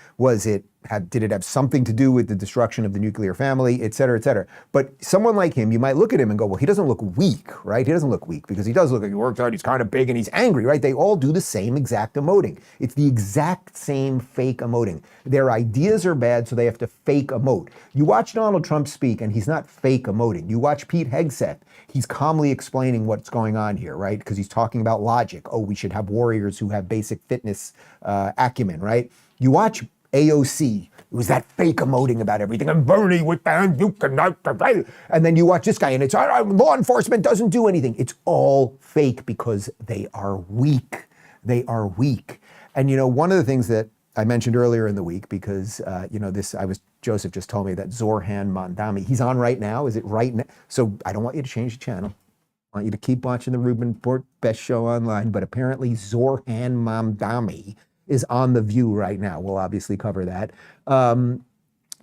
Did it have something to do with the destruction of the nuclear family, et cetera, et cetera? But someone like him, you might look at him and go, well, he doesn't look weak, right? He doesn't look weak because he does look like he works hard, he's kind of big and he's angry, right? They all do the same exact emoting. It's the exact same fake emoting. Their ideas are bad, so they have to fake emote. You watch Donald Trump speak and he's not fake emoting. You watch Pete Hegseth, he's calmly explaining what's going on here, right? Because he's talking about logic. Oh, we should have warriors who have basic fitness acumen, right? You watch AOC, it was that fake emoting about everything. And Bernie with the you cannot. And then you watch this guy and it's law enforcement doesn't do anything. It's all fake because they are weak. They are weak. And you know, one of the things that I mentioned earlier in the week, because Joseph just told me that Zoran Mondami, he's on right now. Is it right now? So I don't want you to change the channel. I want you to keep watching the Rubin Report, best show online. But apparently Zoran Mondami is on The View right now. We'll obviously cover that. But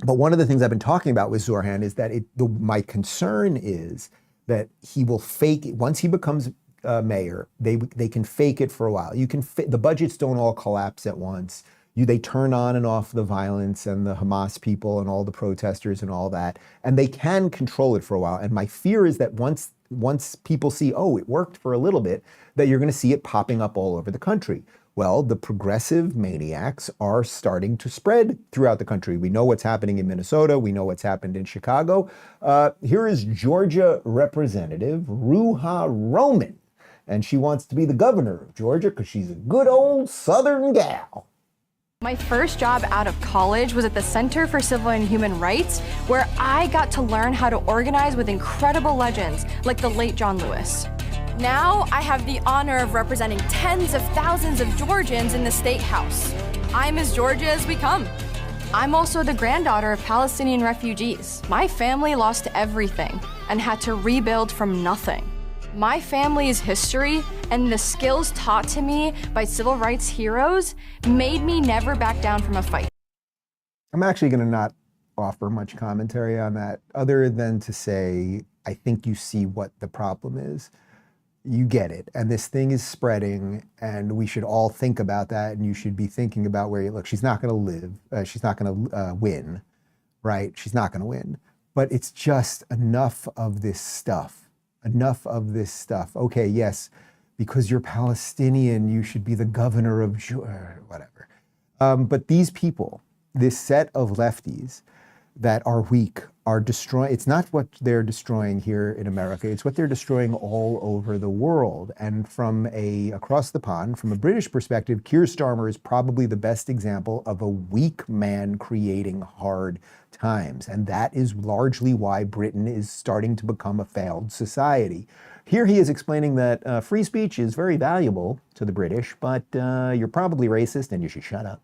one of the things I've been talking about with Zoran is that my concern is that he will fake it. Once he becomes mayor, they can fake it for a while. The budgets don't all collapse at once. They turn on and off the violence and the Hamas people and all the protesters and all that, and they can control it for a while. And my fear is that once people see, oh, it worked for a little bit, that you're going to see it popping up all over the country. Well, the progressive maniacs are starting to spread throughout the country. We know what's happening in Minnesota. We know what's happened in Chicago. Here is Georgia Representative Ruha Roman, and she wants to be the governor of Georgia because she's a good old Southern gal. My first job out of college was at the Center for Civil and Human Rights, where I got to learn how to organize with incredible legends like the late John Lewis. Now I have the honor of representing tens of thousands of Georgians in the State House. I'm as Georgia as we come. I'm also the granddaughter of Palestinian refugees. My family lost everything and had to rebuild from nothing. My family's history and the skills taught to me by civil rights heroes made me never back down from a fight. I'm actually going to not offer much commentary on that other than to say, I think you see what the problem is. You get it. And this thing is spreading, and we should all think about that. And you should be thinking about where you look. She's not going to live. She's not going to win, right? She's not going to win. But it's just enough of this stuff. Enough of this stuff. Okay, yes, because you're Palestinian, you should be the governor of whatever. But these people, this set of lefties that are weak, are destroying. It's not what they're destroying here in America. It's what they're destroying all over the world. And from across the pond, from a British perspective, Keir Starmer is probably the best example of a weak man creating hard times. And that is largely why Britain is starting to become a failed society. Here he is explaining that free speech is very valuable to the British, but you're probably racist and you should shut up.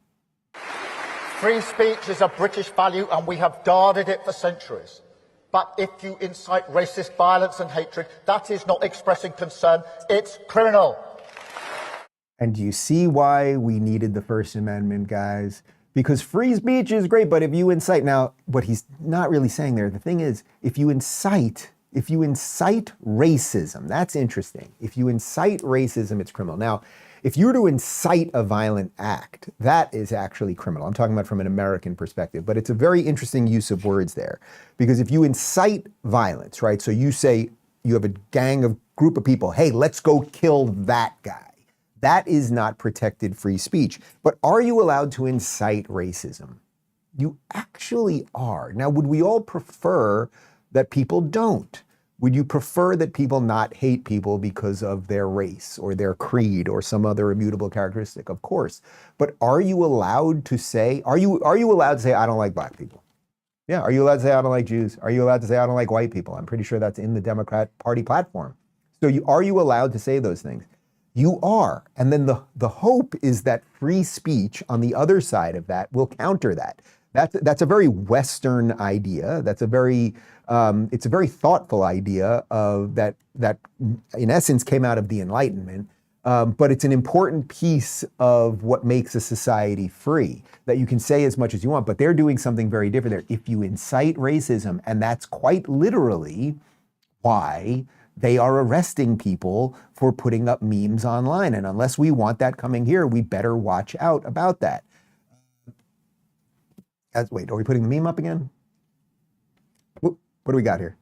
Free speech is a British value and we have guarded it for centuries. But if you incite racist violence and hatred, that is not expressing concern, it's criminal. And do you see why we needed the First Amendment, guys? Because free speech is great, but if you incite, now what he's not really saying there, the thing is, if you incite racism, that's interesting. If you incite racism, it's criminal. Now, if you were to incite a violent act, that is actually criminal. I'm talking about from an American perspective, but it's a very interesting use of words there. Because if you incite violence, right? So you say you have a group of people, hey, let's go kill that guy. That is not protected free speech. But are you allowed to incite racism? You actually are. Now, would we all prefer that people don't? Would you prefer that people not hate people because of their race or their creed or some other immutable characteristic? Of course. But are you allowed to say, are you allowed to say, I don't like black people? Yeah. Are you allowed to say, I don't like Jews? Are you allowed to say, I don't like white people? I'm pretty sure that's in the Democrat Party platform. So are you allowed to say those things? You are. And then the hope is that free speech on the other side of that will counter that. That's a very Western idea. That's it's a very thoughtful idea of that in essence came out of the Enlightenment. But it's an important piece of what makes a society free, that you can say as much as you want, but they're doing something very different there. If you incite racism, and that's quite literally why they are arresting people for putting up memes online. And unless we want that coming here, we better watch out about that. Wait, are we putting the meme up again? What do we got here?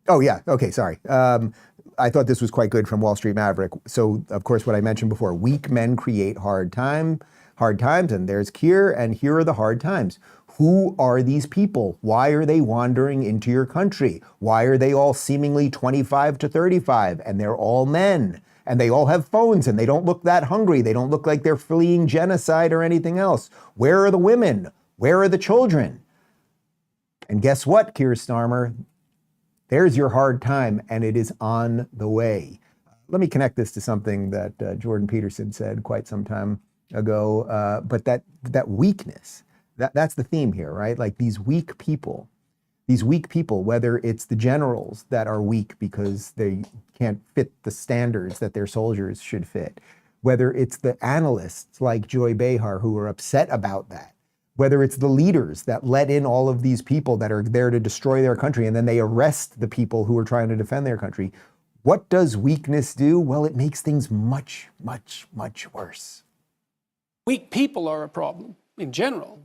Oh, yeah. Okay, sorry. I thought this was quite good from Wall Street Maverick. So, of course, what I mentioned before, weak men create hard times, and there's Keir, and here are the hard times. Who are these people? Why are they wandering into your country? Why are they all seemingly 25 to 35? And they're all men. And they all have phones, and they don't look that hungry. They don't look like they're fleeing genocide or anything else. Where are the women? Where are the children? And guess what, Keir Starmer? There's your hard time, and it is on the way. Let me connect this to something that Jordan Peterson said quite some time ago. But that weakness, that's the theme here, right? Like these weak people, whether it's the generals that are weak because they can't fit the standards that their soldiers should fit, whether it's the analysts like Joy Behar who are upset about that, whether it's the leaders that let in all of these people that are there to destroy their country and then they arrest the people who are trying to defend their country. What does weakness do? Well, it makes things much, much, much worse. weak people are a problem in general.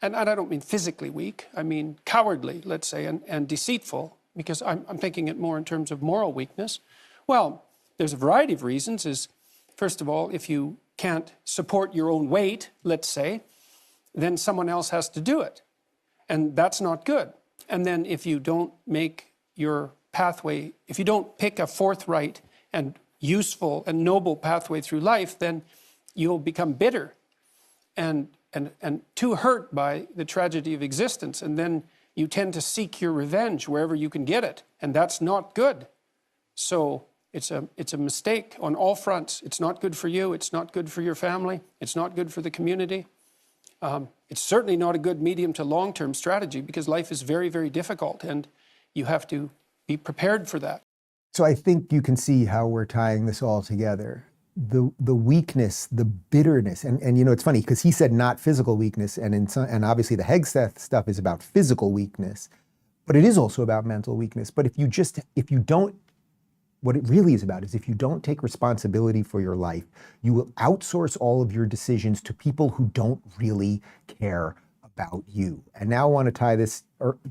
And I don't mean physically weak, I mean cowardly, let's say, and deceitful, because I'm thinking it more in terms of moral weakness. Well, there's a variety of reasons. First of all, if you can't support your own weight, let's say, then someone else has to do it. And that's not good. And then if you don't make your pathway, if you don't pick a forthright and useful and noble pathway through life, then you'll become bitter and too hurt by the tragedy of existence. And then you tend to seek your revenge wherever you can get it. And that's not good. So it's a mistake on all fronts. It's not good for you. It's not good for your family. It's not good for the community. It's certainly not a good medium to long-term strategy, because life is very, very difficult, and you have to be prepared for that. So I think you can see how we're tying this all together. The weakness, the bitterness, and you know, it's funny because he said not physical weakness, and obviously the Hegseth stuff is about physical weakness, but it is also about mental weakness. But if you don't, what it really is about is if you don't take responsibility for your life, you will outsource all of your decisions to people who don't really care about you. And now I want to tie this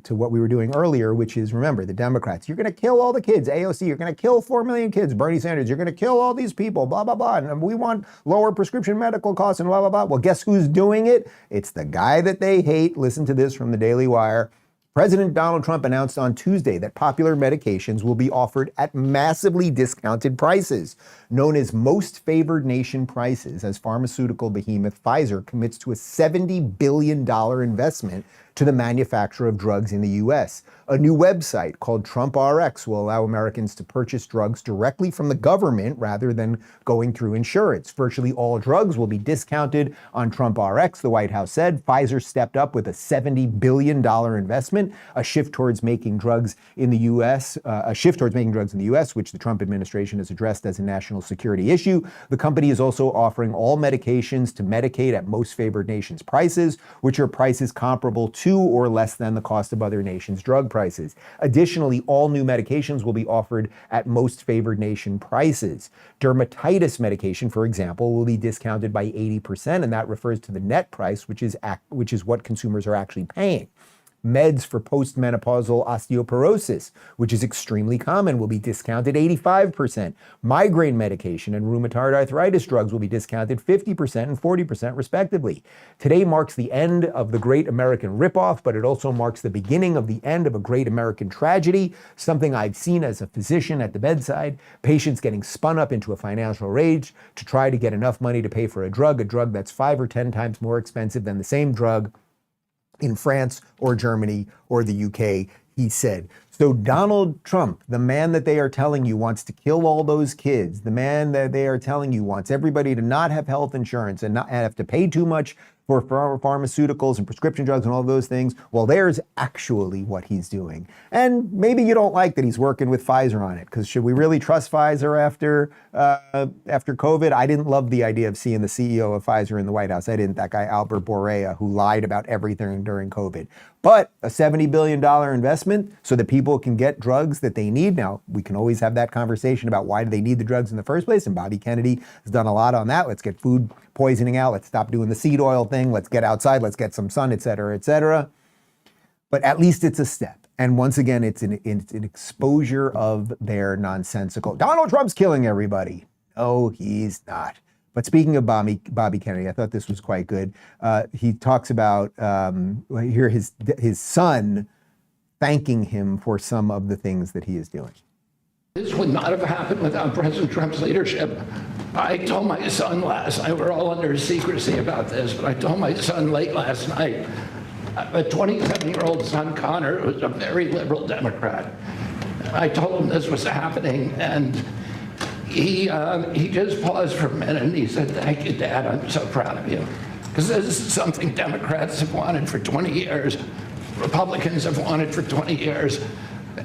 to what we were doing earlier, which is, remember, the Democrats, you're going to kill all the kids. AOC, you're going to kill 4 million kids. Bernie Sanders, you're going to kill all these people, blah, blah, blah. And we want lower prescription medical costs and blah, blah, blah. Well, guess who's doing it? It's the guy that they hate. Listen to this from the Daily Wire. President Donald Trump announced on Tuesday that popular medications will be offered at massively discounted prices, known as most favored nation prices, as pharmaceutical behemoth Pfizer commits to a $70 billion investment to the manufacture of drugs in the U.S. A new website called Trump RX will allow Americans to purchase drugs directly from the government rather than going through insurance. Virtually all drugs will be discounted on Trump RX, the White House said. Pfizer stepped up with a $70 billion investment, a shift towards making drugs in the U.S., which the Trump administration has addressed as a national security issue. The company is also offering all medications to Medicaid at most favored nations prices, which are prices comparable to or less than the cost of other nations' drug prices. Additionally, all new medications will be offered at most favored nation prices. Dermatitis medication, for example, will be discounted by 80%, and that refers to the net price, which is what consumers are actually paying. Meds for postmenopausal osteoporosis, which is extremely common, will be discounted 85%. Migraine medication and rheumatoid arthritis drugs will be discounted 50% and 40% respectively. Today marks the end of the great American ripoff, but it also marks the beginning of the end of a great American tragedy, something I've seen as a physician at the bedside, patients getting spun up into a financial rage to try to get enough money to pay for a drug that's 5 or 10 times more expensive than the same drug in France or Germany or the UK, he said. So Donald Trump, the man that they are telling you wants to kill all those kids, the man that they are telling you wants everybody to not have health insurance and not have to pay too much for pharmaceuticals and prescription drugs and all those things, well, there's actually what he's doing. And maybe you don't like that he's working with Pfizer on it, because should we really trust Pfizer after COVID? I didn't love the idea of seeing the CEO of Pfizer in the White House. I didn't. That guy, Albert Bourla, who lied about everything during COVID. But a $70 billion investment so that people can get drugs that they need. Now, we can always have that conversation about why do they need the drugs in the first place, and Bobby Kennedy has done a lot on that. Let's get food poisoning out. Let's stop doing the seed oil thing. Let's get outside. Let's get some sun, et cetera, et cetera. But at least it's a step. And once again, it's an exposure of their nonsensical, Donald Trump's killing everybody. No, he's not. But speaking of Bobby Kennedy, I thought this was quite good. He talks about here his son thanking him for some of the things that he is doing. This would not have happened without President Trump's leadership. I told my son last night, we're all under secrecy about this, but I told my son late last night, a 27-year-old son, Connor, who's a very liberal Democrat. I told him this was happening, and he just paused for a minute and he said, "Thank you, Dad, I'm so proud of you." Because this is something Democrats have wanted for 20 years. Republicans have wanted for 20 years.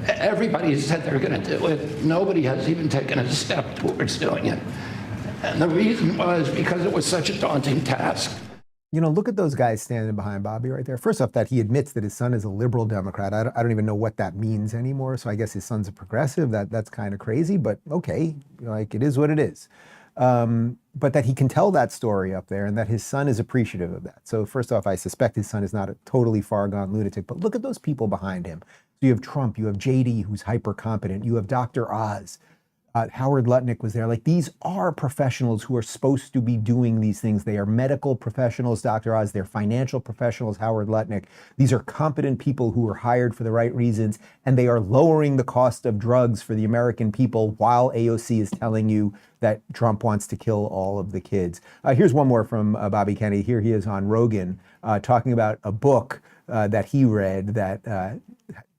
Everybody said they're going to do it. Nobody has even taken a step towards doing it. And the reason was because it was such a daunting task. You know, look at those guys standing behind Bobby right there. First off, that he admits that his son is a liberal Democrat. I don't even know what that means anymore. So I guess his son's a progressive. That's kind of crazy, but okay, like, it is what it is. but that he can tell that story up there and that his son is appreciative of that. So first off, I suspect his son is not a totally far gone lunatic, but look at those people behind him. So you have Trump, you have JD, who's hyper competent, you have Dr. Oz, Howard Lutnick was there. Like, these are professionals who are supposed to be doing these things. They are medical professionals, Dr. Oz. They're financial professionals, Howard Lutnick. These are competent people who are hired for the right reasons, and they are lowering the cost of drugs for the American people while AOC is telling you that Trump wants to kill all of the kids. Here's one more from Bobby Kennedy. Here he is on Rogan talking about a book that he read that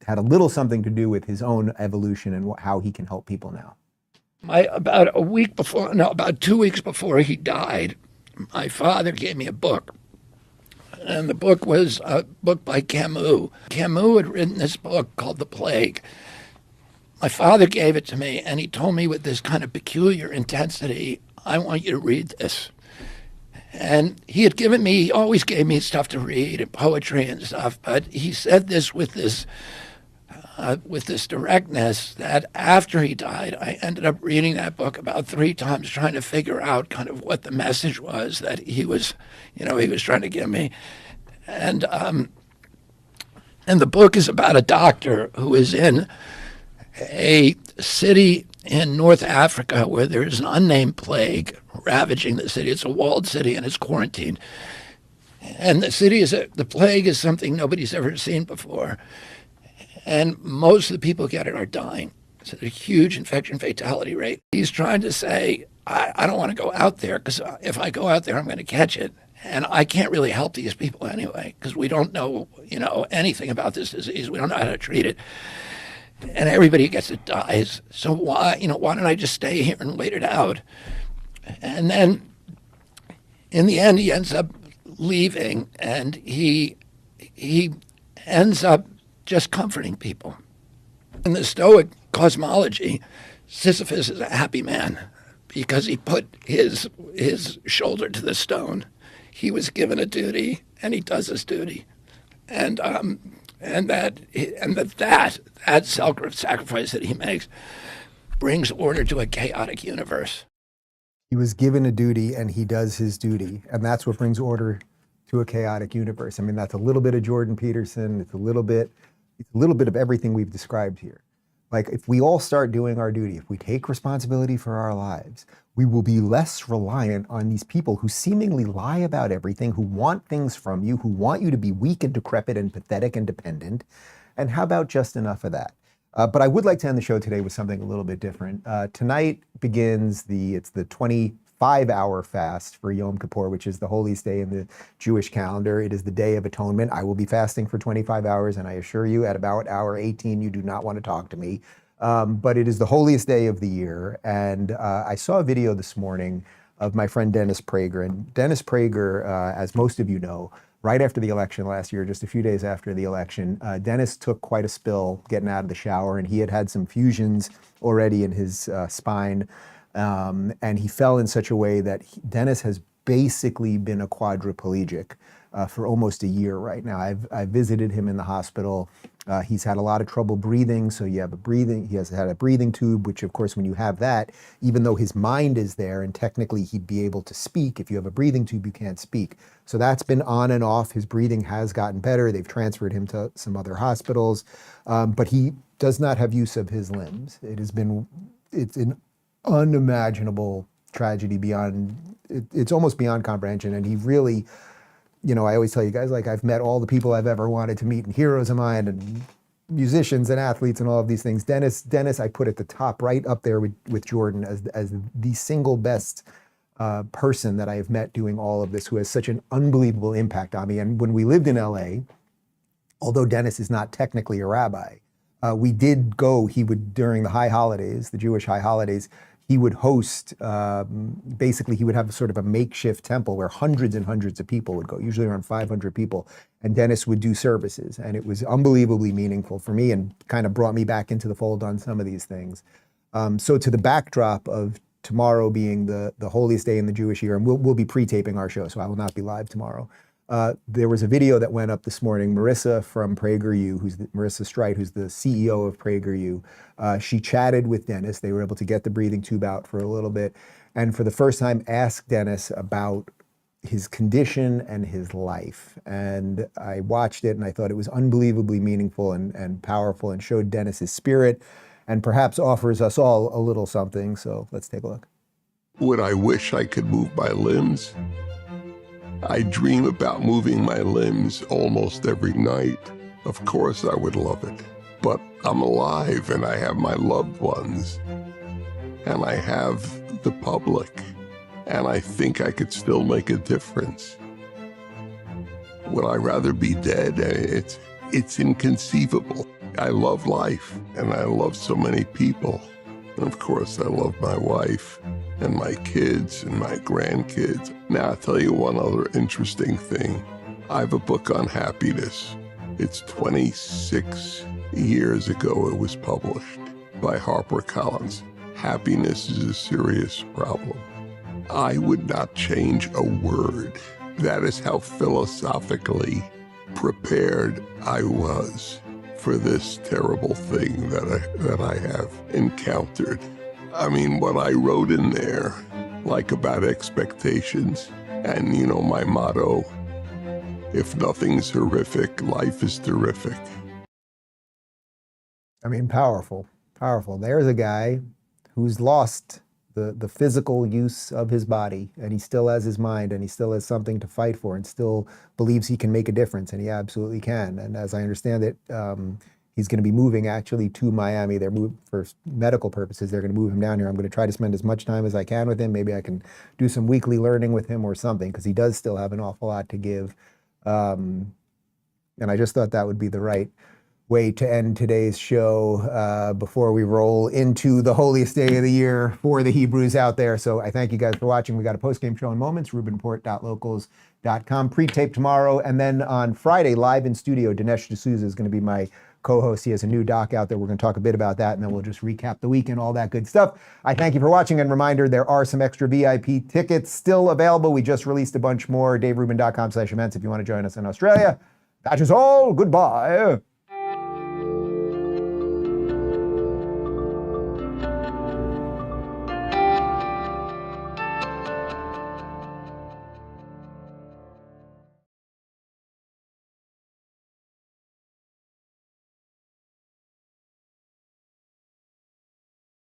had a little something to do with his own evolution and how he can help people now. About 2 weeks before he died, my father gave me a book. And the book was a book by Camus. Camus had written this book called The Plague. My father gave it to me, and he told me with this kind of peculiar intensity, I want you to read this. And he always gave me stuff to read and poetry and stuff, but he said this with this directness that after he died, I ended up reading that book about 3 times, trying to figure out kind of what the message was that he was trying to give me. And the book is about a doctor who is in a city in North Africa where there is an unnamed plague ravaging the city. It's a walled city and it's quarantined. And the plague is something nobody's ever seen before. And most of the people who get it are dying. It's a huge infection fatality rate. He's trying to say, I don't want to go out there because if I go out there, I'm going to catch it. And I can't really help these people anyway because we don't know, anything about this disease. We don't know how to treat it. And everybody who gets it dies. So why don't I just stay here and wait it out? And then in the end, he ends up leaving, and he ends up just comforting people. In the Stoic cosmology, Sisyphus is a happy man because he put his shoulder to the stone. He was given a duty, and he does his duty, and that self-sacrifice that he makes brings order to a chaotic universe. He was given a duty, and he does his duty, and that's what brings order to a chaotic universe. I mean, that's a little bit of Jordan Peterson. It's a little bit of everything we've described here. Like, if we all start doing our duty, if we take responsibility for our lives, we will be less reliant on these people who seemingly lie about everything, who want things from you, who want you to be weak and decrepit and pathetic and dependent. And how about just enough of that? But I would like to end the show today with something a little bit different. Tonight begins the 25-hour fast for Yom Kippur, which is the holiest day in the Jewish calendar. It is the Day of Atonement. I will be fasting for 25 hours, and I assure you, at about hour 18, you do not want to talk to me. But it is the holiest day of the year, and I saw a video this morning of my friend Dennis Prager. And Dennis Prager, as most of you know, right after the election last year, just a few days after the election, Dennis took quite a spill getting out of the shower, and he had some fusions already in his spine. And he fell in such a way that Dennis has basically been a quadriplegic for almost a year right now. I've visited him in the hospital. He's had a lot of trouble breathing, so he has had a breathing tube, which of course when you have that, even though his mind is there and technically he'd be able to speak, if you have a breathing tube, you can't speak. So that's been on and off. His breathing has gotten better. They've transferred him to some other hospitals, but he does not have use of his limbs. It's an unimaginable tragedy it's almost beyond comprehension. And he really, I always tell you guys, like, I've met all the people I've ever wanted to meet and heroes of mine and musicians and athletes and all of these things. Dennis, I put at the top, right up there with Jordan as the single best person that I have met doing all of this, who has such an unbelievable impact on me. And when we lived in LA, although Dennis is not technically a rabbi, we did go, during the high holidays, the Jewish high holidays, he would host, basically he would have sort of a makeshift temple where hundreds and hundreds of people would go, usually around 500 people, and Dennis would do services. And it was unbelievably meaningful for me and kind of brought me back into the fold on some of these things. So to the backdrop of tomorrow being the holiest day in the Jewish year, and we'll be pre-taping our show, so I will not be live tomorrow. There was a video that went up this morning. Marissa from PragerU, Marissa Streit, who's the CEO of PragerU, she chatted with Dennis. They were able to get the breathing tube out for a little bit, and for the first time asked Dennis about his condition and his life. And I watched it and I thought it was unbelievably meaningful and powerful, and showed Dennis's spirit, and perhaps offers us all a little something. So let's take a look. Would I wish I could move my limbs? I dream about moving my limbs almost every night. Of course I would love it, but I'm alive and I have my loved ones, and I have the public, and I think I could still make a difference. Would I rather be dead? It's inconceivable. I love life, and I love so many people. And of course, I love my wife and my kids and my grandkids. Now, I'll tell you one other interesting thing. I have a book on happiness. It's 26 years ago it was published by HarperCollins. Happiness is a serious problem. I would not change a word. That is how philosophically prepared I was for this terrible thing that I have encountered. I mean, what I wrote in there, like about expectations, and my motto, if nothing's horrific, life is terrific. I mean, powerful, powerful. There's a guy who's lost the physical use of his body, and he still has his mind, and he still has something to fight for, and still believes he can make a difference, and he absolutely can. And as I understand it, he's going to be moving actually to Miami. They're moving for medical purposes. They're going to move him down here. I'm going to try to spend as much time as I can with him. Maybe I can do some weekly learning with him or something, because he does still have an awful lot to give. And I just thought that would be the right way to end today's show before we roll into the holiest day of the year for the Hebrews out there. So I thank you guys for watching. We got a post-game show in moments, rubinreport.locals.com, pre-tape tomorrow. And then on Friday, live in studio, Dinesh D'Souza is going to be my co-host. He has a new doc out there. We're going to talk a bit about that, and then we'll just recap the week and all that good stuff. I thank you for watching, and reminder, there are some extra VIP tickets still available. We just released a bunch more. DaveRubin.com/events if you want to join us in Australia. That is all. Goodbye.